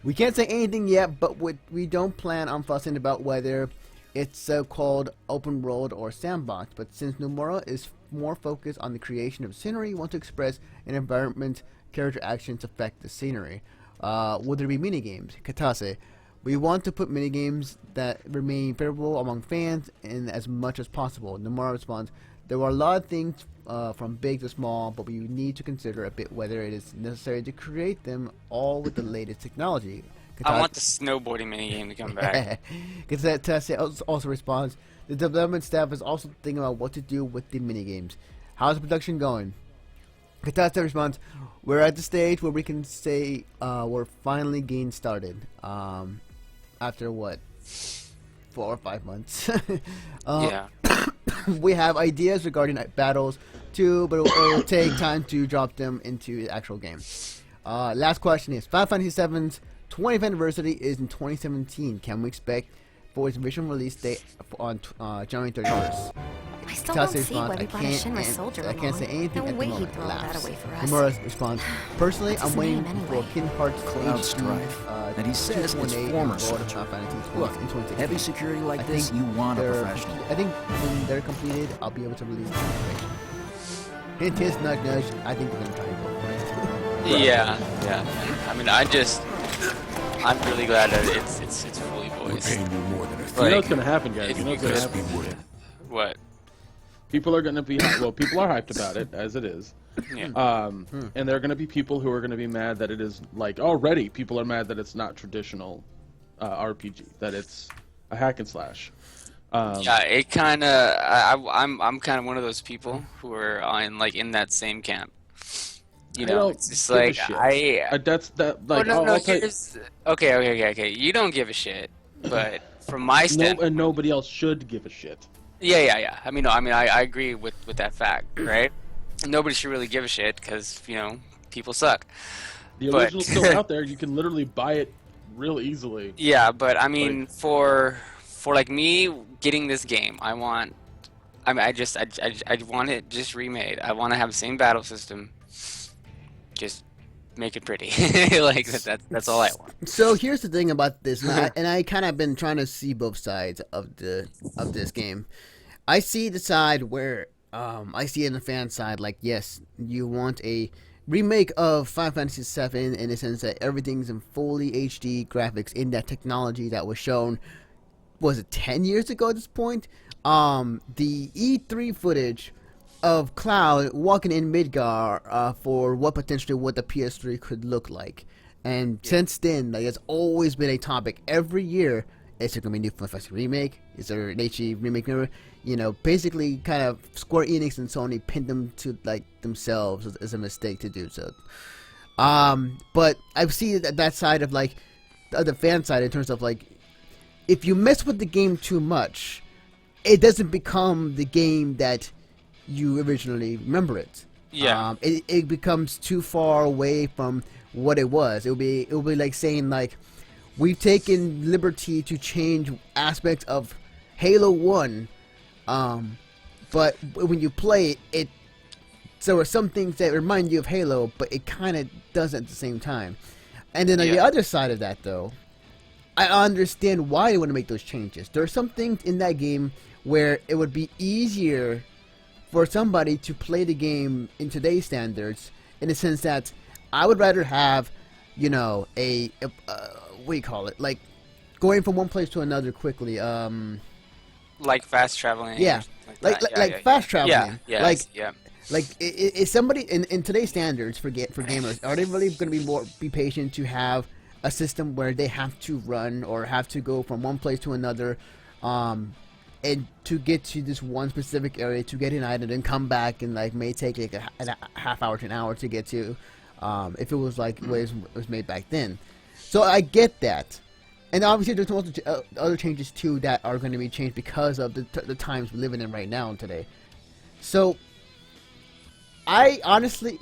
Speaker 1: We can't say anything yet, but we don't plan on fussing about whether it's so-called open world or sandbox. But since Nomura is more focused on the creation of scenery, we want to express an environment, character actions affect the scenery. Will there be minigames? Katase. We want to put minigames that remain favorable among fans and as much as possible. Nomura responds, there are a lot of things from big to small, but we need to consider a bit whether it is necessary to create them all with the latest technology.
Speaker 2: I want the snowboarding minigame to come back.
Speaker 1: Katase also responds, the development staff is also thinking about what to do with the minigames. How's the production going? Katase responds, we're at the stage where we can say we're finally getting started. After what? 4 or 5 months.
Speaker 2: Yeah.
Speaker 1: We have ideas regarding battles too, but it will take time to drop them into the actual game. Last question is, Final Fantasy VII's 20th anniversary is in 2017. Can we expect for its original release date on January 31st?
Speaker 5: I still don't see why we brought a Shinra soldier
Speaker 1: I can't say anything
Speaker 5: no
Speaker 1: at the
Speaker 5: way
Speaker 1: moment.
Speaker 5: he'd throw all that away for us.
Speaker 1: Nomura responds, personally,
Speaker 5: What's
Speaker 1: I'm
Speaker 5: his
Speaker 1: waiting
Speaker 5: name,
Speaker 1: for
Speaker 5: anyway?
Speaker 1: Kingdom Hearts
Speaker 4: Cloud
Speaker 1: HD,
Speaker 4: Strife. And he says it's
Speaker 1: 2.8
Speaker 4: former
Speaker 1: Lord of
Speaker 4: soldier.
Speaker 1: Final Fantasy
Speaker 4: Look,
Speaker 1: in 2016.
Speaker 4: heavy security like
Speaker 1: I
Speaker 4: this,
Speaker 1: think
Speaker 4: you want a
Speaker 1: they're-
Speaker 4: professional.
Speaker 1: I think when they're completed, I'll be able to release the information. Hint, hint, nudge, nudge. I think they're gonna try to go for it.
Speaker 2: Yeah. I mean, I'm really glad that it's fully voiced.
Speaker 6: Paying you more than a
Speaker 3: You know what's gonna happen, guys. You know what's gonna
Speaker 6: Best
Speaker 3: happen.
Speaker 6: we would.
Speaker 2: What?
Speaker 3: People are gonna be people are hyped about it as it is.
Speaker 2: Yeah.
Speaker 3: And there are gonna be people who are gonna be mad that it is like already. People are mad that it's not traditional RPG, that it's a hack and slash.
Speaker 2: Yeah, it kind of. I'm kind of one of those people who are in that same camp. You
Speaker 3: I
Speaker 2: know,
Speaker 3: don't
Speaker 2: it's just
Speaker 3: give a
Speaker 2: like
Speaker 3: shit. That's that like.
Speaker 2: Oh, no.
Speaker 3: I'll tell you-
Speaker 2: Okay. You don't give a shit, but from my standpoint,
Speaker 3: and nobody else should give a shit.
Speaker 2: yeah. I mean, I agree with that fact, right? Nobody should really give a shit because people suck.
Speaker 3: The
Speaker 2: But-
Speaker 3: original's still out there. You can literally buy it real easily.
Speaker 2: Yeah, but I mean, for like me getting this game, I want it just remade. I want to have the same battle system, just make it pretty. Like that's all I want.
Speaker 1: So here's the thing about this, and I kind of been trying to see both sides of this game. I see the side where I see it in the fan side, like yes, you want a remake of Final Fantasy VII in the sense that everything's in fully HD graphics in that technology that was shown. Was it 10 years ago at this point? The E3 footage of Cloud walking in Midgar for what the PS3 could look like. And since then, like, it's always been a topic. Every year, is there going to be a new Final Fantasy remake? Is there an HD remake? Basically kind of Square Enix and Sony pinned them to like themselves as a mistake to do so. But I've seen that side of like the fan side in terms of like, if you mess with the game too much, it doesn't become the game that you originally remember it.
Speaker 2: Yeah.
Speaker 1: It becomes too far away from what it was. It'll be like saying like, we've taken liberty to change aspects of Halo 1, but when you play it, there are some things that remind you of Halo, but it kind of doesn't at the same time. And then on the other side of that, though, I understand why they want to make those changes. There are some things in that game where it would be easier for somebody to play the game in today's standards, in the sense that I would rather have, what do you call it? Like going from one place to another quickly.
Speaker 2: Like fast traveling.
Speaker 1: Yeah. Like fast traveling.
Speaker 2: Yeah.
Speaker 1: Like, is somebody in today's standards for gamers, are they really going to be patient to have a system where they have to run or have to go from one place to another, and to get to this one specific area to get an item and come back and like may take like a half hour to an hour to get to, if it was like the way it was made back then. So I get that. And obviously there's also other changes too that are going to be changed because of the times we're living in right now and today. So I honestly,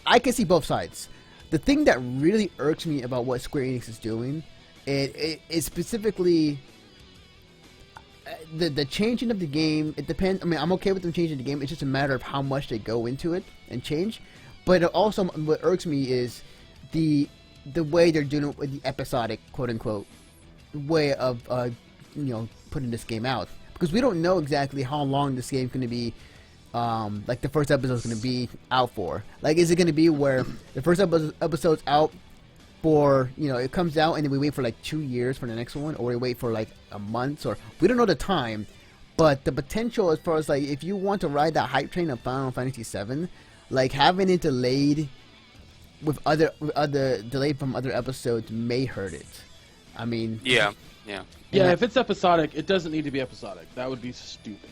Speaker 1: I can see both sides. The thing that really irks me about what Square Enix is doing, it specifically, the changing of the game, it depends. I mean, I'm okay with them changing the game. It's just a matter of how much they go into it and change. But it also, what irks me is the way they're doing it with the episodic, quote unquote, way of putting this game out, because we don't know exactly how long this game's going to be. Like the first episode is going to be out for. Like, is it going to be where the first episode's out for, it comes out and then we wait for like 2 years for the next one, or we wait for like a month, or we don't know the time, but the potential as far as like if you want to ride that hype train of Final Fantasy VII, like having it delayed with other delayed from other episodes may hurt it. I mean,
Speaker 2: yeah.
Speaker 3: If it's episodic, it doesn't need to be episodic. That would be stupid.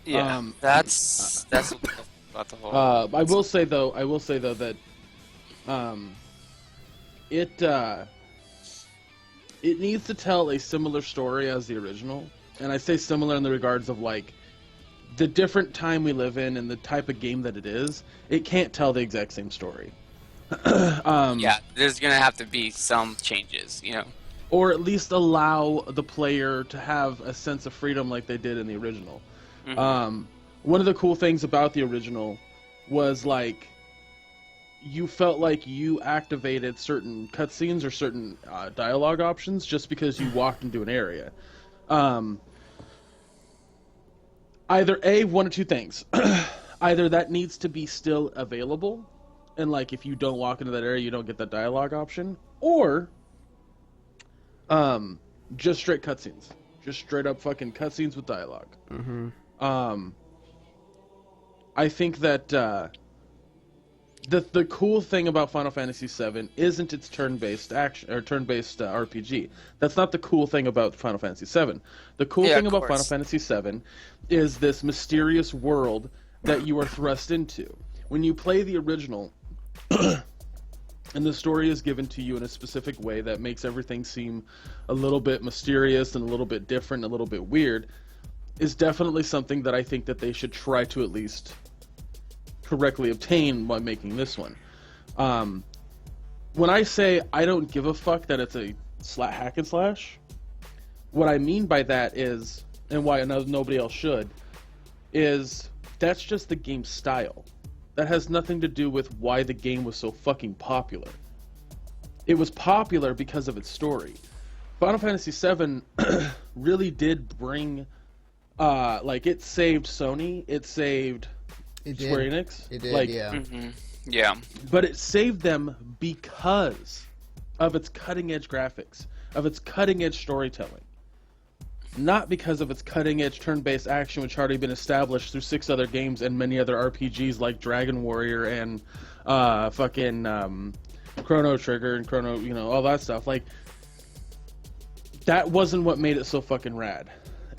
Speaker 2: Yeah, that's about the whole.
Speaker 3: I will say though that it needs to tell a similar story as the original, and I say similar in the regards of like the different time we live in and the type of game that it is. It can't tell the exact same story.
Speaker 2: There's gonna have to be some changes,
Speaker 3: or at least allow the player to have a sense of freedom like they did in the original.
Speaker 2: Mm-hmm.
Speaker 3: One of the cool things about the original was like you felt like you activated certain cutscenes or certain dialogue options just because you walked into an area. Either one or two things. Either that needs to be still available, and like if you don't walk into that area, you don't get that dialogue option, or just straight cutscenes, just straight up fucking cutscenes with dialogue.
Speaker 1: Mm-hmm.
Speaker 3: I think that the cool thing about Final Fantasy VII isn't its turn-based action or turn-based RPG. That's not the cool thing about Final Fantasy VII. The cool thing about Final Fantasy VII is this mysterious world that you are thrust into. When you play the original, and the story is given to you in a specific way that makes everything seem a little bit mysterious and a little bit different, and a little bit weird, is definitely something that I think that they should try to at least correctly obtain by making this one. When I say I don't give a fuck that it's a hack and slash, what I mean by that is, and why nobody else should, is that's just the game's style. That has nothing to do with why the game was so fucking popular. It was popular because of its story. Final Fantasy VII really did bring, it saved Sony, it saved Square Enix.
Speaker 1: It did, yeah.
Speaker 2: Mm-hmm. Yeah.
Speaker 3: But it saved them because of its cutting-edge graphics, of its cutting-edge storytelling. Not because of its cutting-edge turn-based action, which had already been established through 6 other games and many other RPGs like Dragon Warrior and Chrono Trigger and Chrono, all that stuff. Like, that wasn't what made it so fucking rad.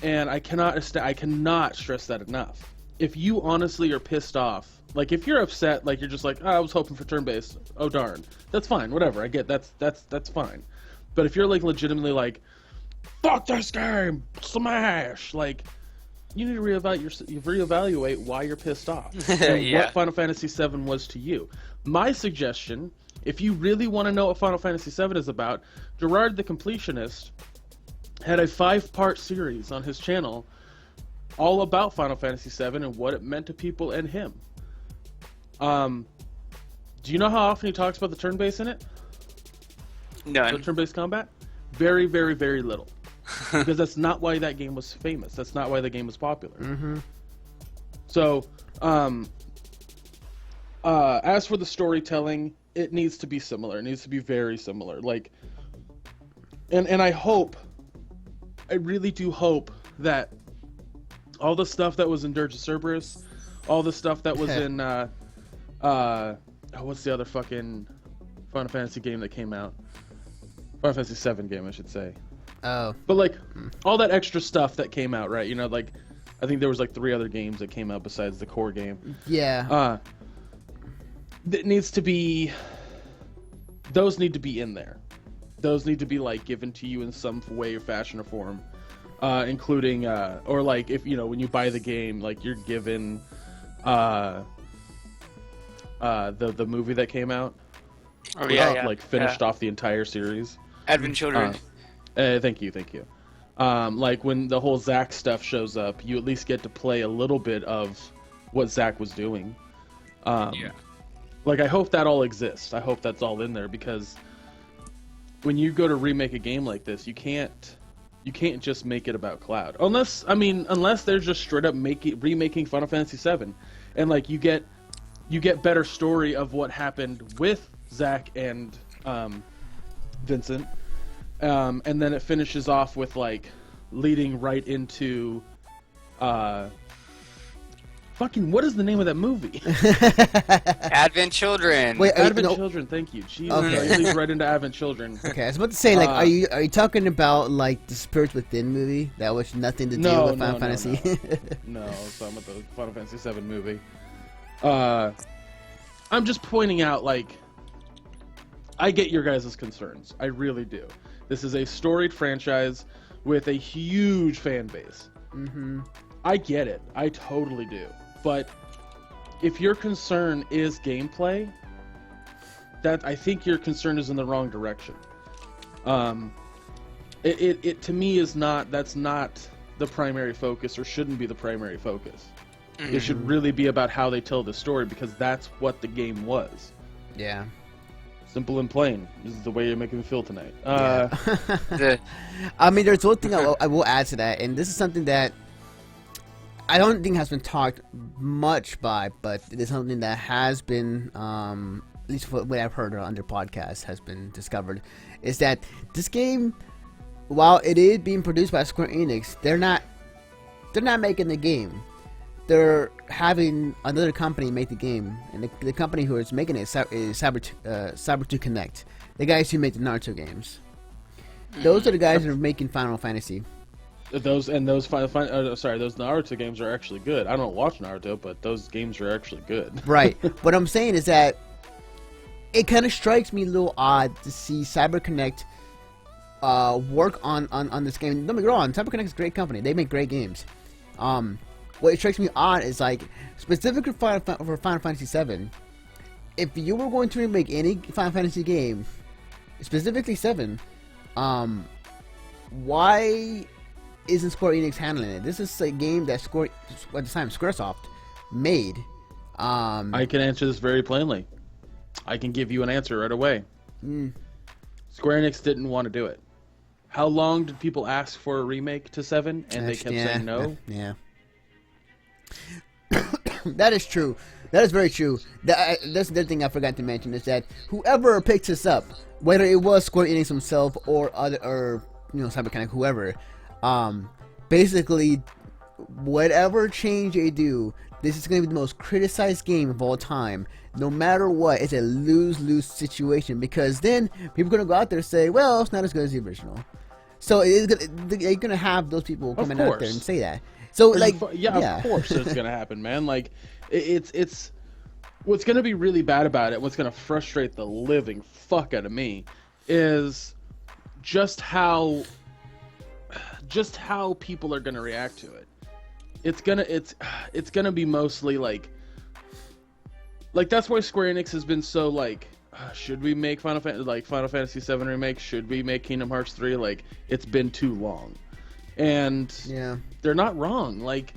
Speaker 3: And I cannot stress that enough. If you honestly are pissed off, like if you're upset, like you're just like, I was hoping for turn-based, oh darn, that's fine, whatever, I get that's fine. But if you're like legitimately like, fuck this game, smash, like, you need to reevaluate why you're pissed off and what Final Fantasy VII was to you. My suggestion, if you really want to know what Final Fantasy VII is about, Gerard the Completionist had a 5-part series on his channel all about Final Fantasy VII and what it meant to people and him. Do you know how often he talks about the turn-based in it?
Speaker 2: None.
Speaker 3: The turn-based combat? Very, very, very little. Because that's not why that game was famous. That's not why the game was popular.
Speaker 1: Mm-hmm.
Speaker 3: So, as for the storytelling, it needs to be similar. It needs to be very similar. Like, and I really do hope that all the stuff that was in Dirge of Cerberus, all the stuff that was in, what's the other fucking Final Fantasy game that came out? Final Fantasy VII game, I should say.
Speaker 1: Oh.
Speaker 3: But like, all that extra stuff that came out, right? Like, I think there was like 3 other games that came out besides the core game.
Speaker 1: Yeah.
Speaker 3: It needs to be. Those need to be in there. Those need to be like given to you in some way, or fashion, or form, including or like if when you buy the game, like you're given the movie that came out.
Speaker 2: Oh yeah,
Speaker 3: like finished off the entire series.
Speaker 2: Advent Children.
Speaker 3: Thank you. Like when the whole Zack stuff shows up, you at least get to play a little bit of what Zack was doing. Like I hope that all exists. I hope that's all in there, because when you go to remake a game like this, you can't just make it about Cloud. Unless they're just straight up remaking Final Fantasy VII, and like you get better story of what happened with Zack and Vincent, and then it finishes off with like leading right into fucking, what is the name of that movie?
Speaker 2: Advent Children.
Speaker 1: Wait,
Speaker 3: Advent Children. Thank you. Jesus,
Speaker 1: Okay.
Speaker 3: it leads right into Advent Children.
Speaker 1: Okay, I was about to say, like, are you talking about like the Spirits Within movie that was nothing to do with Final Fantasy?
Speaker 3: No, I was talking about the Final Fantasy VII movie. I'm just pointing out, like, I get your guys' concerns. I really do. This is a storied franchise with a huge fan base.
Speaker 1: Mm-hmm.
Speaker 3: I get it. I totally do. But if your concern is gameplay, that I think your concern is in the wrong direction. It to me is not. That's not the primary focus, or shouldn't be the primary focus. It should really be about how they tell the story, because that's what the game was.
Speaker 1: Yeah.
Speaker 3: Simple and plain. This is the way you're making me feel tonight.
Speaker 1: I mean, there's one thing I will add to that, and this is something that I don't think has been talked much by, but it is something that has been, at least what I've heard on their podcast, has been discovered, is that this game, while it is being produced by Square Enix, they're not making the game. They're having another company make the game, and the company who is making it is Cyber2 Connect, the guys who make the Naruto games. Those are the guys who are making Final Fantasy.
Speaker 3: Those Naruto games are actually good. I don't watch Naruto, but those games are actually good.
Speaker 1: Right. What I'm saying is that it kind of strikes me a little odd to see CyberConnect work on this game. Don't get me wrong, CyberConnect is a great company. They make great games. What strikes me odd is, like, specifically for Final Fantasy VII, if you were going to remake any Final Fantasy game, specifically 7, why isn't Square Enix handling it? This is a game that at the time, Squaresoft made.
Speaker 3: I can answer this very plainly. I can give you an answer right away. Square Enix didn't want to do it. How long did people ask for a remake to 7, and they kept saying no?
Speaker 1: Yeah. That is true. That is very true. That's the other thing I forgot to mention, is that whoever picked this up, whether it was Square Enix himself or CyberConnect, whoever, basically, whatever change they do, this is going to be the most criticized game of all time. No matter what, it's a lose-lose situation, because then people are going to go out there and say, well, it's not as good as the original. So you're going to have those people coming out there and say that. So, like,
Speaker 3: of course it's going to happen, man. Like, it's what's going to be really bad about it, what's going to frustrate the living fuck out of me, is just how people are going to react to it. It's gonna be mostly like that's why Square Enix has been so like, should we make Final Fantasy VII remake? Should we make Kingdom Hearts 3? Like, it's been too long, and
Speaker 1: yeah,
Speaker 3: they're not wrong. Like,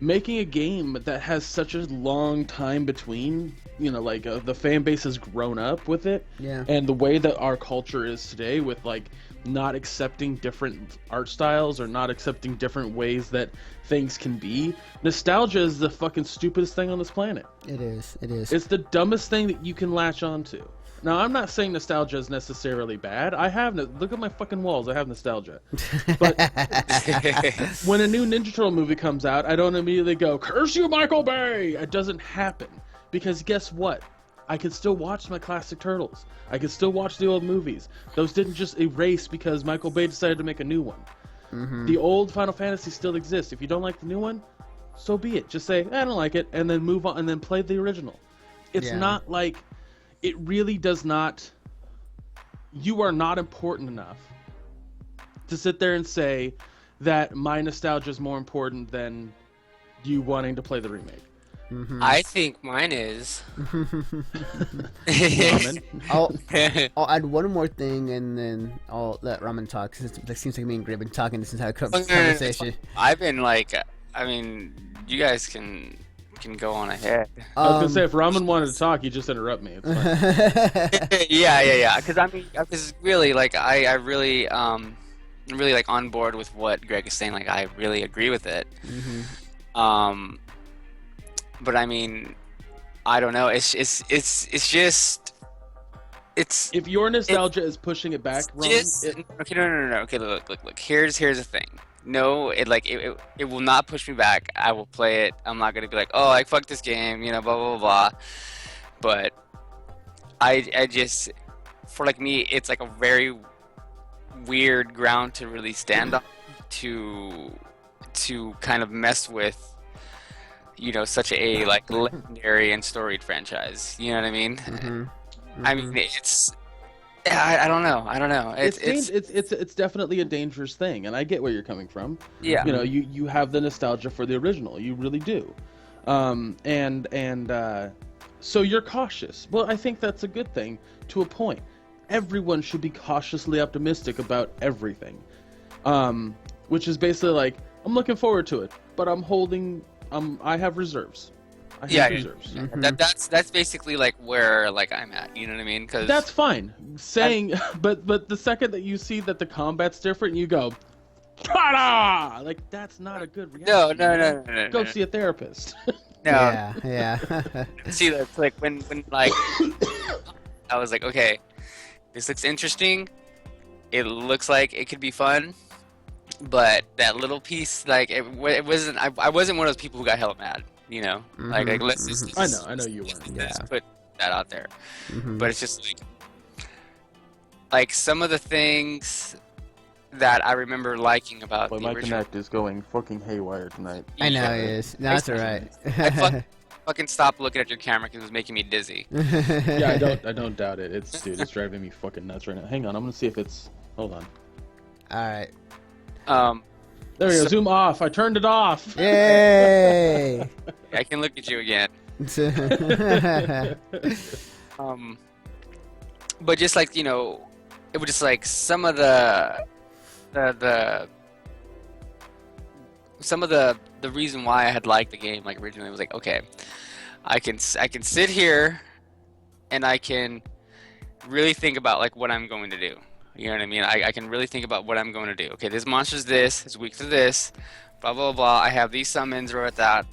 Speaker 3: making a game that has such a long time between, the fan base has grown up with it, and the way that our culture is today, with like not accepting different art styles or not accepting different ways that things can be. Nostalgia is the fucking stupidest thing on this planet. It is. It's the dumbest thing that you can latch onto. Now, I'm not saying nostalgia is necessarily bad. Look at my fucking walls. I have nostalgia. But when a new Ninja Turtle movie comes out, I don't immediately go, curse you, Michael Bay! It doesn't happen. Because guess what? I could still watch my classic Turtles. I could still watch the old movies. Those didn't just erase because Michael Bay decided to make a new one. Mm-hmm. The old Final Fantasy still exists. If you don't like the new one, so be it. Just say, I don't like it, and then move on, and then play the original. It's not like... It really does not... You are not important enough to sit there and say that my nostalgia is more important than you wanting to play the remake.
Speaker 2: I think mine is.
Speaker 3: Ramen.
Speaker 1: I'll add one more thing, and then I'll let Ramen talk. Since it seems like me and Gray have been talking this entire conversation.
Speaker 2: I've been like, I mean, you guys can go on ahead.
Speaker 3: I was gonna say if Ramen wanted to talk, you just interrupt me. It's fine.
Speaker 2: Yeah. Because really, like, I really, I'm really like on board with what Greg is saying. Like, I really agree with it. But I mean, I don't know. It's just.
Speaker 3: If your nostalgia is pushing it back, Ramen,
Speaker 2: okay, no. Okay, look. Here's the thing. No, it will not push me back. I will play it. I'm not gonna be like, oh, like fuck this game, blah blah blah. But I just, for like me, it's like a very weird ground to really stand on to kind of mess with, such a like legendary and storied franchise. You know what I mean? I mean, it's. I don't know.
Speaker 3: It's definitely a dangerous thing, and I get where you're coming from.
Speaker 2: Yeah.
Speaker 3: You have the nostalgia for the original, you really do, so you're cautious. Well, I think that's a good thing to a point. Everyone should be cautiously optimistic about everything, which is basically like, I'm looking forward to it, but I have reserves. Reserves.
Speaker 2: That's basically like where like I'm at. You know what I mean? Cause
Speaker 3: that's fine. But the second that you see that the combat's different, you go, "Tada!" Like that's not a good reaction.
Speaker 2: No.
Speaker 3: Go see a therapist.
Speaker 2: No.
Speaker 1: Yeah.
Speaker 2: See, that's like when like I was like, okay, this looks interesting. It looks like it could be fun. But that little piece, like it wasn't. I wasn't one of those people who got hella mad. Like let's just.
Speaker 3: I know you weren't.
Speaker 2: Let's put that out there. But it's just like some of the things that I remember liking about the
Speaker 3: my
Speaker 2: original.
Speaker 3: Connect is going fucking haywire tonight.
Speaker 1: I know it is. No, that's alright.
Speaker 2: I fucking stopped looking at your camera because it was making me dizzy.
Speaker 3: Yeah, I don't doubt it. It's driving me fucking nuts right now. Hang on, I'm gonna see if it's. Hold on.
Speaker 1: Alright.
Speaker 3: There you go. Zoom off. I turned it off.
Speaker 1: Yay!
Speaker 2: I can look at you again. But just like it was just like some of the reason why I had liked the game like originally was like, okay, I can sit here and I can really think about like what I'm going to do. You know what I mean? I can really think about what I'm going to do. Okay, this monster's this, it's weak to this, blah, blah, blah. I have these summons or that.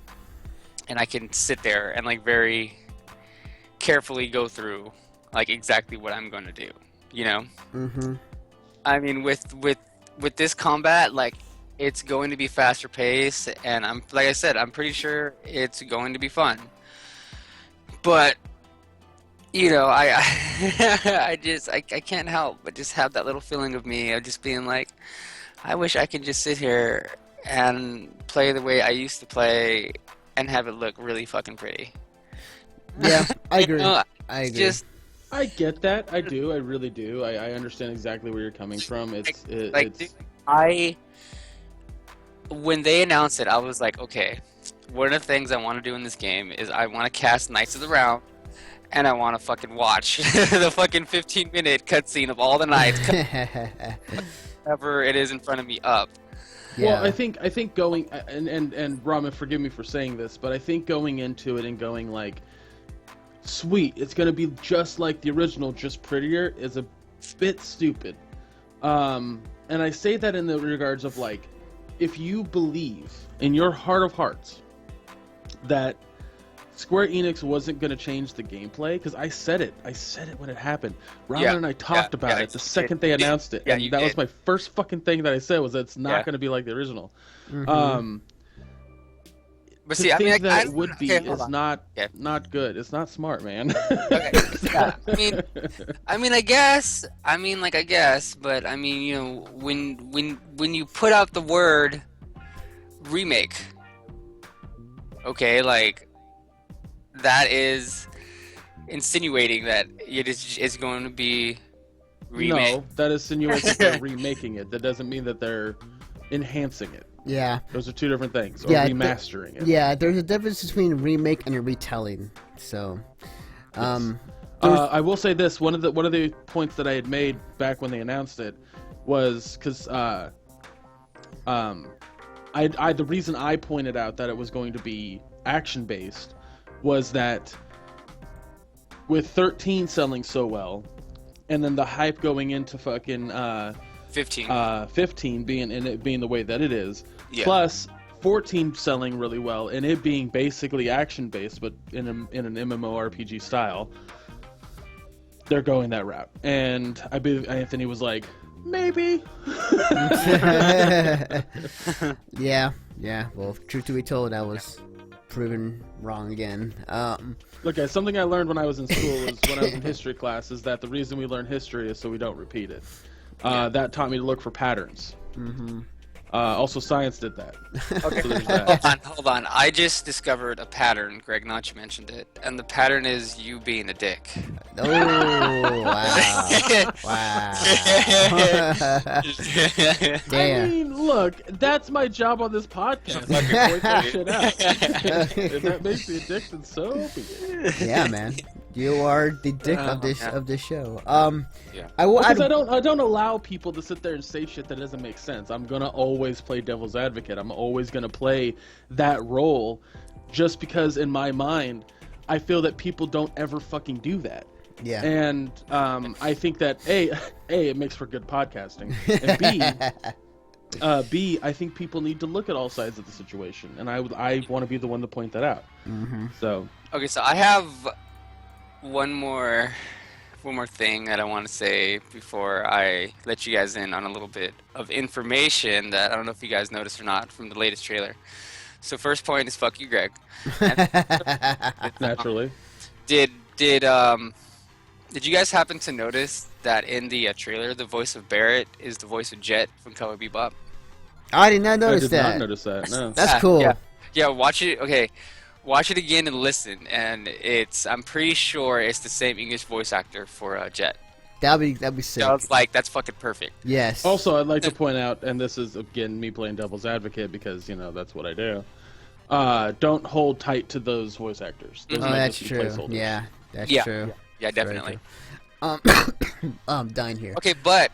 Speaker 2: And I can sit there and, like, very carefully go through, like, exactly what I'm going to do. I mean, with this combat, like, it's going to be faster paced. And like I said, I'm pretty sure it's going to be fun. But... I can't help but just have that little feeling of me of just being like, I wish I could just sit here and play the way I used to play and have it look really fucking pretty.
Speaker 1: Yeah, I agree. I agree.
Speaker 3: I get that. I do. I really do. I understand exactly where you're coming from.
Speaker 2: When they announced it, I was like, okay, one of the things I want to do in this game is I want to cast Knights of the Round. And I want to fucking watch the fucking 15-minute cutscene of all the knights, whatever it is in front of me, up.
Speaker 3: Yeah. Well, I think going and Ramen, forgive me for saying this, but I think going into it and going like, sweet, it's gonna be just like the original, just prettier, is a bit stupid. And I say that in the regards of like, if you believe in your heart of hearts that Square Enix wasn't going to change the gameplay, because I said it when it happened. Ramen and I talked about it the second they announced it, and that was my first fucking thing that I said was that it's not going to be like the original.
Speaker 2: But see, I mean,
Speaker 3: that would be is not good. It's not smart, man.
Speaker 2: Okay. Yeah. I mean, I guess, but I mean, when you put out the word remake, okay, like. That is insinuating that it is going to be remade.
Speaker 3: No, that insinuates that they're remaking it. That doesn't mean that they're enhancing it.
Speaker 1: Yeah.
Speaker 3: Those are two different things. Or
Speaker 1: Yeah,
Speaker 3: remastering it.
Speaker 1: Yeah, there's a difference between a remake and a retelling. So,
Speaker 3: I will say this: one of the points that I had made back when they announced it was because the reason I pointed out that it was going to be action based was that with 13 selling so well, and then the hype going into fucking 15 being the way that it is, plus 14 selling really well, and it being basically action based, but in an MMORPG style, they're going that route. And I believe Anthony was like, maybe.
Speaker 1: yeah. Well, truth to be told, I was proven wrong again.
Speaker 3: Look, guys, something I learned when I was in school was when I was in history class is that the reason we learn history is so we don't repeat it. That taught me to look for patterns. Mm-hmm. Also, science did that.
Speaker 2: Okay,
Speaker 3: so there's that.
Speaker 2: hold on. I just discovered a pattern. Greg Notch mentioned it, and the pattern is you being a dick.
Speaker 1: Oh, wow. Wow. Damn.
Speaker 3: I mean, look, that's my job on this podcast. I can point that shit out. If that makes me a dick, then so be it.
Speaker 1: Yeah, man. You are the dick of this show.
Speaker 2: Yeah.
Speaker 3: I don't allow people to sit there and say shit that doesn't make sense. I'm gonna always play devil's advocate. I'm always gonna play that role, just because in my mind, I feel that people don't ever fucking do that.
Speaker 1: Yeah.
Speaker 3: And I think that A, it makes for good podcasting, and B, I think people need to look at all sides of the situation, and I want to be the one to point that out.
Speaker 1: Mm-hmm.
Speaker 3: So
Speaker 2: Okay, so I have one more thing that I want to say before I let you guys in on a little bit of information that I don't know if you guys noticed or not from the latest trailer. So first point is fuck you, Greg.
Speaker 3: naturally,
Speaker 2: Did you guys happen to notice that in the trailer the voice of Barrett is the voice of Jet from Cowboy Bebop?
Speaker 1: I did not
Speaker 3: I
Speaker 1: notice
Speaker 3: did
Speaker 1: that.
Speaker 3: not notice that. No.
Speaker 1: That's cool.
Speaker 2: Yeah, watch it. Okay, watch it again and listen. And I'm pretty sure it's the same English voice actor for Jet.
Speaker 1: That'd be sick.
Speaker 2: So it's like that's fucking perfect.
Speaker 1: Yes.
Speaker 3: Also, I'd like to point out, and this is again me playing devil's advocate because that's what I do. Don't hold tight to those voice actors. Those might
Speaker 1: that's
Speaker 3: just be
Speaker 1: true.
Speaker 3: placeholders.
Speaker 1: Yeah, that's true.
Speaker 2: Yeah, definitely.
Speaker 1: I'm dying here.
Speaker 2: Okay, but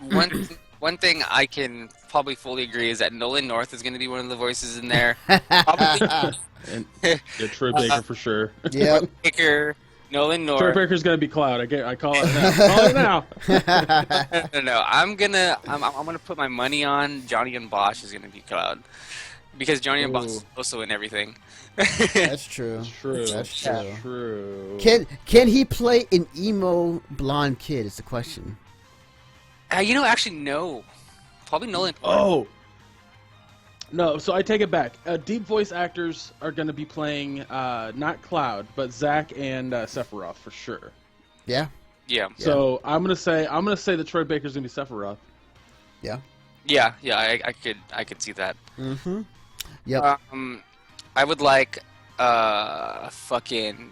Speaker 2: one thing I can probably fully agree is that Nolan North is going to be one of the voices in there. Probably
Speaker 3: And Troy Baker for sure.
Speaker 1: Yep.
Speaker 2: Baker, Nolan North.
Speaker 3: Troy Baker's gonna be Cloud. I call it now. Call it now.
Speaker 2: No. I'm gonna put my money on Johnny and Bosch is gonna be Cloud, because Johnny and Bosch is also in everything.
Speaker 1: That's true.
Speaker 3: True.
Speaker 1: That's
Speaker 3: true.
Speaker 1: Can he play an emo blonde kid? Is the question.
Speaker 2: Actually no. Probably Nolan.
Speaker 3: Oh. No, so I take it back. Deep voice actors are going to be playing not Cloud, but Zack and Sephiroth for sure.
Speaker 1: Yeah.
Speaker 2: Yeah.
Speaker 3: So I'm gonna say that Troy Baker's gonna be Sephiroth.
Speaker 1: Yeah.
Speaker 2: Yeah. I could see that.
Speaker 1: Mm-hmm. Yep.
Speaker 2: I would like fucking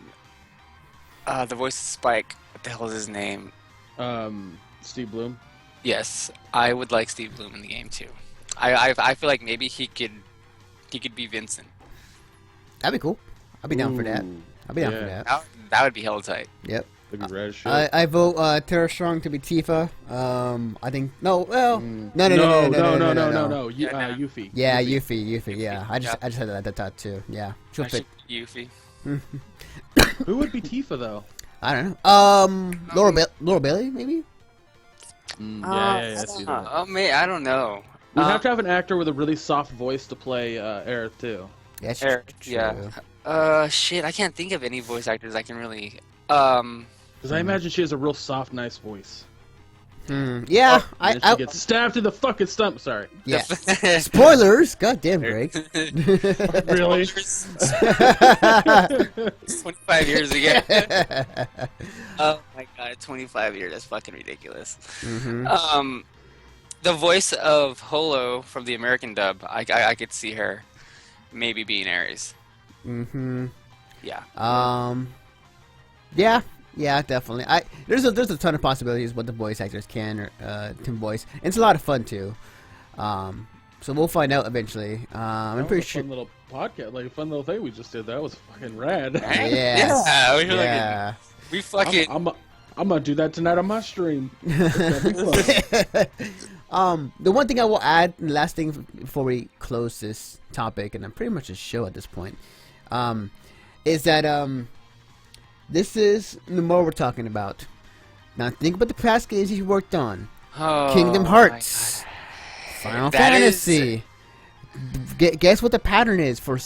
Speaker 2: the voice of Spike. What the hell is his name?
Speaker 3: Steve Bloom.
Speaker 2: Yes, I would like Steve Bloom in the game too. I feel like maybe he could be Vincent.
Speaker 1: That'd be cool. I'd be down for that.
Speaker 3: Ooh,
Speaker 1: I'd be down for
Speaker 3: yeah.
Speaker 1: that.
Speaker 2: That would be hella tight.
Speaker 1: Yep.
Speaker 3: That'd be rad as shit.
Speaker 1: I vote Tara Strong to be Tifa. I think no. Well, no.
Speaker 3: Yuffie.
Speaker 1: Yeah, Yuffie. Yeah, I just had that thought too. Yeah, she'll
Speaker 2: Actually,
Speaker 1: fit.
Speaker 2: Yuffie.
Speaker 3: Who would be Tifa though?
Speaker 1: I don't know. Laura Bailey, maybe.
Speaker 3: I see that.
Speaker 2: Oh man, I don't know.
Speaker 3: We'd have to have an actor with a really soft voice to play Aerith too.
Speaker 1: That's
Speaker 2: Eric,
Speaker 1: true.
Speaker 2: yeah. Shit, I can't think of any voice actors I can really.
Speaker 3: Because I imagine she has a real soft, nice voice.
Speaker 1: Yeah,
Speaker 3: And she gets stabbed in the fucking stump. Sorry.
Speaker 1: Yeah. Spoilers. God damn, Greg.
Speaker 3: Really?
Speaker 2: 25 years ago. Oh my god, 25 years. That's fucking ridiculous.
Speaker 1: Mm-hmm.
Speaker 2: The voice of Holo from the American dub, I could see her maybe being Ares.
Speaker 1: Mm-hmm.
Speaker 2: Yeah.
Speaker 1: Yeah, definitely. There's a ton of possibilities what the voice actors can voice. And it's a lot of fun too. So we'll find out eventually. I'm pretty sure.
Speaker 3: Fun little podcast, like a fun little thing we just did. That was fucking rad.
Speaker 2: Right?
Speaker 1: Yes.
Speaker 2: Yeah, we were
Speaker 1: Yeah.
Speaker 2: like, we fucking.
Speaker 3: I'm gonna do that tonight on my stream. It's gonna be fun.
Speaker 1: The one thing I will add, and last thing before we close this topic, and I'm pretty much a show at this point, is that this is the more we're talking about. Now think about the past games he's worked on:
Speaker 2: Oh,
Speaker 1: Kingdom
Speaker 2: my
Speaker 1: Hearts, Final
Speaker 2: That
Speaker 1: Fantasy. Guess what the pattern is for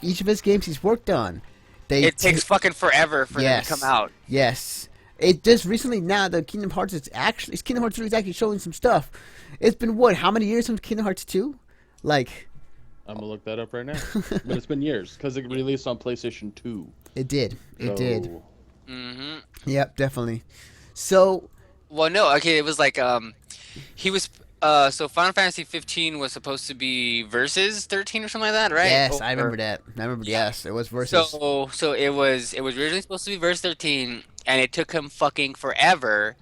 Speaker 1: each of his games he's worked on.
Speaker 2: It takes fucking forever for them to come out.
Speaker 1: Yes. It just recently now the Kingdom Hearts Kingdom Hearts 3 is actually showing some stuff. It's been what? How many years since Kingdom Hearts 2? Like,
Speaker 3: I'm gonna look that up right now. But it's been years because it released on PlayStation 2.
Speaker 1: it did. It did.
Speaker 2: Mm-hmm.
Speaker 1: Yep, definitely. So,
Speaker 2: Well, no, okay, it was like he was so Final Fantasy 15 was supposed to be versus 13 or something like that, right?
Speaker 1: yes, I remember that. I remember. Yes, it was versus.
Speaker 2: So it was originally supposed to be verse 13, and it took him fucking forever.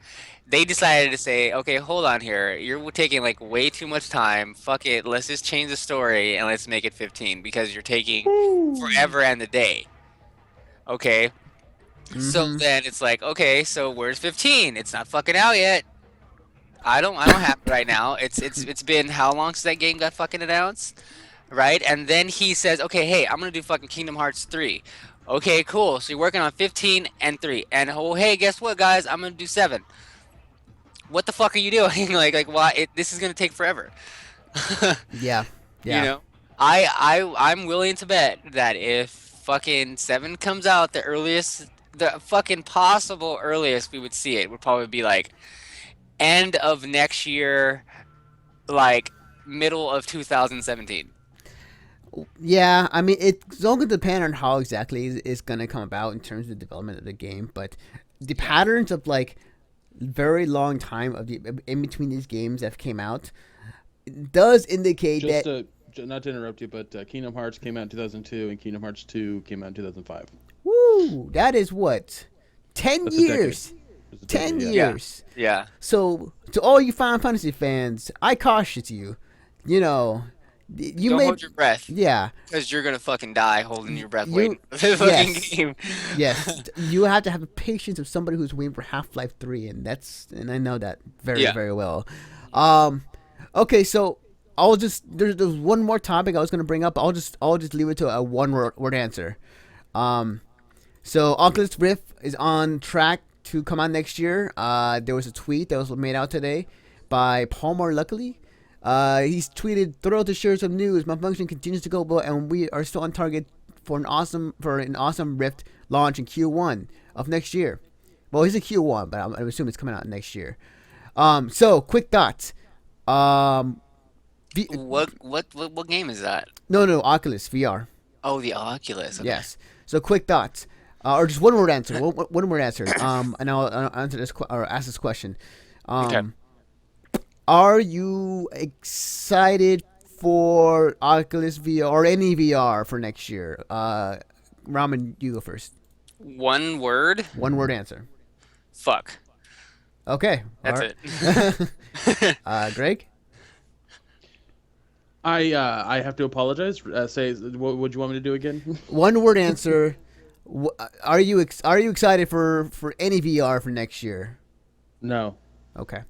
Speaker 2: They decided to say, okay, hold on here, you're taking like way too much time. Fuck it, let's just change the story and let's make it 15 because you're taking forever and a day. Okay. So then it's like, okay, so where's 15? It's not fucking out yet. I don't have it right now. It's been how long since that game got fucking announced? Right? And then he says, okay, hey, I'm gonna do fucking Kingdom Hearts 3. Okay, cool. So you're working on 15 and 3. And oh hey, guess what guys? I'm gonna do 7. What the fuck are you doing? like why this is gonna take forever.
Speaker 1: Yeah. Yeah.
Speaker 2: You know? I'm willing to bet that if fucking 7 comes out, the fucking possible earliest we would see it would probably be like end of next year, like middle of 2017.
Speaker 1: Yeah, I mean, it's all going to depend on how exactly it's going to come about in terms of the development of the game, but the patterns of, like, very long time of the in between these games that came out does indicate
Speaker 3: Not to interrupt you, but Kingdom Hearts came out in 2002, and Kingdom Hearts 2 came out in 2005.
Speaker 1: Woo! That is what? 10
Speaker 3: That's
Speaker 1: years!
Speaker 3: a decade,
Speaker 1: 10
Speaker 3: yeah.
Speaker 1: years!
Speaker 2: Yeah.
Speaker 1: So, to all you Final Fantasy fans, I caution you. You know, you
Speaker 2: Don't
Speaker 1: may...
Speaker 2: hold your breath.
Speaker 1: Yeah.
Speaker 2: Because you're gonna fucking die holding your breath
Speaker 1: You-
Speaker 2: waiting for the fucking
Speaker 1: yes.
Speaker 2: game.
Speaker 1: Yes. You have to have the patience of somebody who's waiting for Half-Life 3, and I know that very,
Speaker 2: Yeah.
Speaker 1: very well. Okay, so... there's one more topic I was gonna bring up. I'll just leave it to a one word answer. So Oculus Rift is on track to come out next year. There was a tweet that was made out today by Palmer Luckily. He's tweeted, "Thrilled to share some news. My function continues to go well, and we are still on target for an awesome Rift launch in Q1 of next year." Well, he's a Q1, but I assume it's coming out next year. So quick thoughts.
Speaker 2: What game is that?
Speaker 1: No, Oculus VR.
Speaker 2: Oh, the Oculus. Okay.
Speaker 1: Yes. So quick thoughts, or just one word answer. One word answer. And I'll answer this or ask this question.
Speaker 2: Okay.
Speaker 1: Are you excited for Oculus VR or any VR for next year? Ramen, you go first.
Speaker 2: One word?
Speaker 1: One word answer.
Speaker 2: Fuck.
Speaker 1: Okay.
Speaker 2: That's
Speaker 1: it. Greg?
Speaker 3: I have to apologize. Say, what would you want me to do again?
Speaker 1: One word answer. Are you excited for any VR for next year?
Speaker 3: No.
Speaker 1: Okay.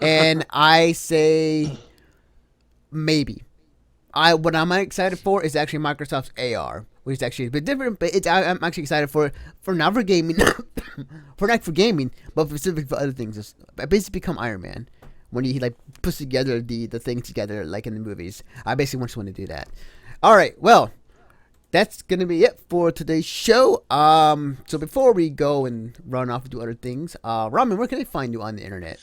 Speaker 1: And I say maybe. What I'm excited for is actually Microsoft's AR, which is actually a bit different, but I'm actually excited for not for gaming, not for gaming, but specifically for other things. It's basically become Iron Man when he like puts together the things together like in the movies. I basically just want to do that. All right, well, that's gonna be it for today's show. So before we go and run off and do other things, Ramen, where can I find you on the internet?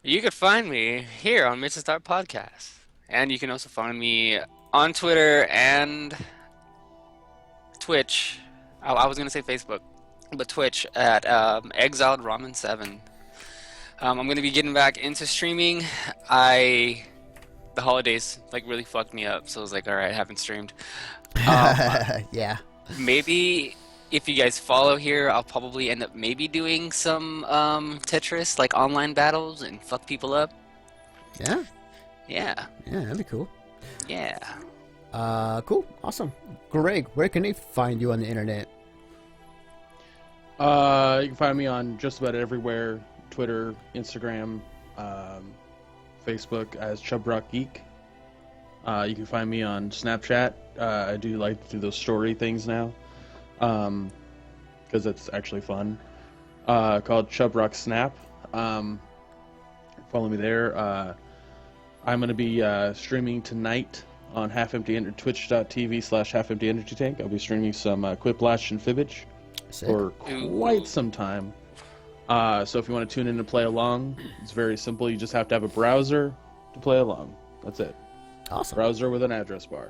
Speaker 2: You could find me here on Mrs. Start Podcast. And you can also find me on Twitter and Twitch. I was going to say Facebook, but Twitch at Exiled Ramen 7. I'm going to be getting back into streaming. The holidays like really fucked me up, so I was like, all right, I haven't streamed.
Speaker 1: Yeah.
Speaker 2: Maybe if you guys follow here, I'll probably end up maybe doing some Tetris, like online battles and fuck people up.
Speaker 1: Yeah.
Speaker 2: Yeah.
Speaker 1: Yeah, that'd be cool.
Speaker 2: Yeah.
Speaker 1: Cool. Awesome. Greg, where can they find you on the internet?
Speaker 3: You can find me on just about everywhere: Twitter, Instagram, Facebook as Chubrock Geek. You can find me on Snapchat. I do like to do those story things now, because it's actually fun. Called Chubrock Snap. Follow me there. I'm going to be streaming tonight on twitch.tv/halfemptyenergytank. I'll be streaming some Quiplash and Fibbage for quite some time. So if you want to tune in and play along, it's very simple. You just have to have a browser to play along. That's it.
Speaker 1: Awesome.
Speaker 3: Browser with an address bar.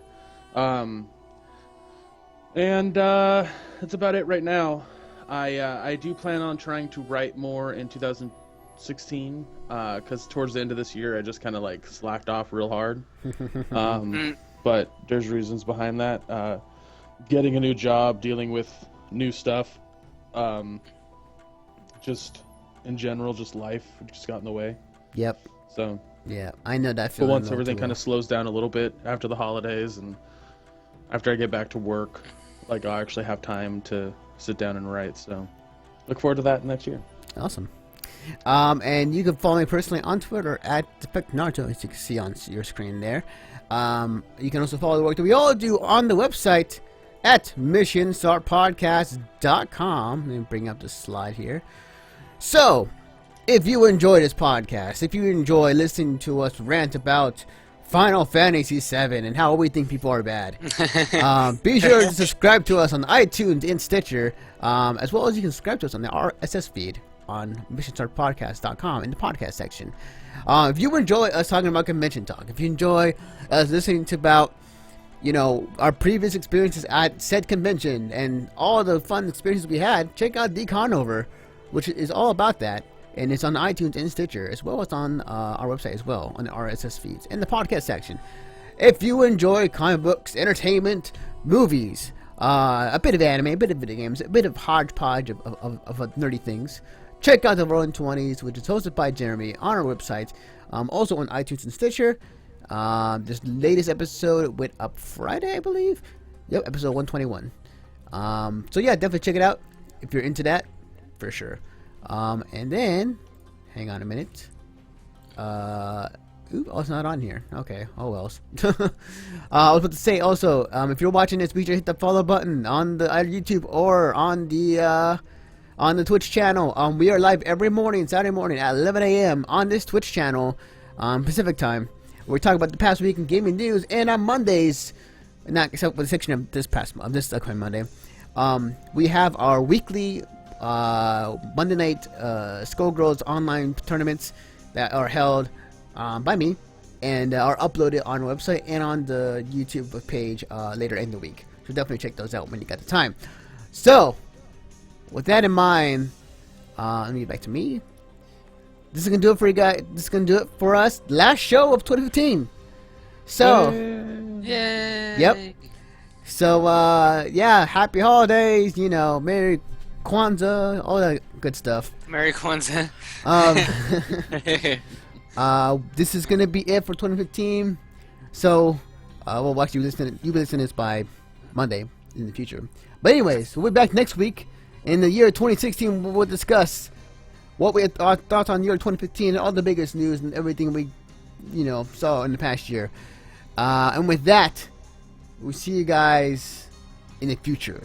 Speaker 3: And that's about it right now. I do plan on trying to write more in 2016, because towards the end of this year I just kind of like slacked off real hard. But there's reasons behind that. Getting a new job, dealing with new stuff, just in general, just life just got in the way.
Speaker 1: Yep.
Speaker 3: So
Speaker 1: yeah, I know that
Speaker 3: but
Speaker 1: feeling.
Speaker 3: once everything kind of slows down a little bit after the holidays and after I get back to work, like I'll actually have time to sit down and write. So look forward to that next year.
Speaker 1: Awesome. And you can follow me personally on Twitter at DefectNaruto, as you can see on your screen there. You can also follow the work that we all do on the website at missionstartpodcast.com. Let me bring up the slide here. So, if you enjoy this podcast, if you enjoy listening to us rant about Final Fantasy VII and how we think people are bad, be sure to subscribe to us on iTunes and Stitcher, as well as you can subscribe to us on the RSS feed on missionstartpodcast.com in the podcast section. If you enjoy us talking about convention talk, if you enjoy us listening to about, you know, our previous experiences at said convention and all the fun experiences we had, check out The Conover, which is all about that. And it's on iTunes and Stitcher, as well as on our website as well, on the RSS feeds, in the podcast section. If you enjoy comic books, entertainment, movies, a bit of anime, a bit of video games, a bit of hodgepodge of nerdy things, check out the Rolling 20s, which is hosted by Jeremy on our website, also on iTunes and Stitcher. This latest episode went up Friday, I believe. Yep, episode 121. So yeah, definitely check it out if you're into that, for sure. And then, hang on a minute. Oh, it's not on here. Okay, oh well. I was about to say also, if you're watching this, be sure to hit the follow button on the either YouTube or on the Twitch channel. We are live every morning, Saturday morning at 11 a.m. on this Twitch channel, Pacific time. We're talking about the past week in gaming news, and on Mondays, not except for the section of this upcoming Monday, we have our weekly Monday night Skullgirls online tournaments that are held by me and are uploaded on our website and on the YouTube page later in the week. So definitely check those out when you got the time. So, with that in mind, let me get back to me. This is gonna do it for you guys. This is gonna do it for us. Last show of 2015. So,
Speaker 2: Yay!
Speaker 1: Yep. So, yeah, happy holidays. You know, Merry Kwanzaa, all that good stuff.
Speaker 2: Merry Kwanzaa.
Speaker 1: This is gonna be it for 2015. So, well, actually, you'll be listening to this by Monday in the future. But anyways, we'll be back next week. In the year 2016, we'll discuss what we our thoughts on the year 2015 and all the biggest news and everything we, saw in the past year. And with that, we'll see you guys in the future.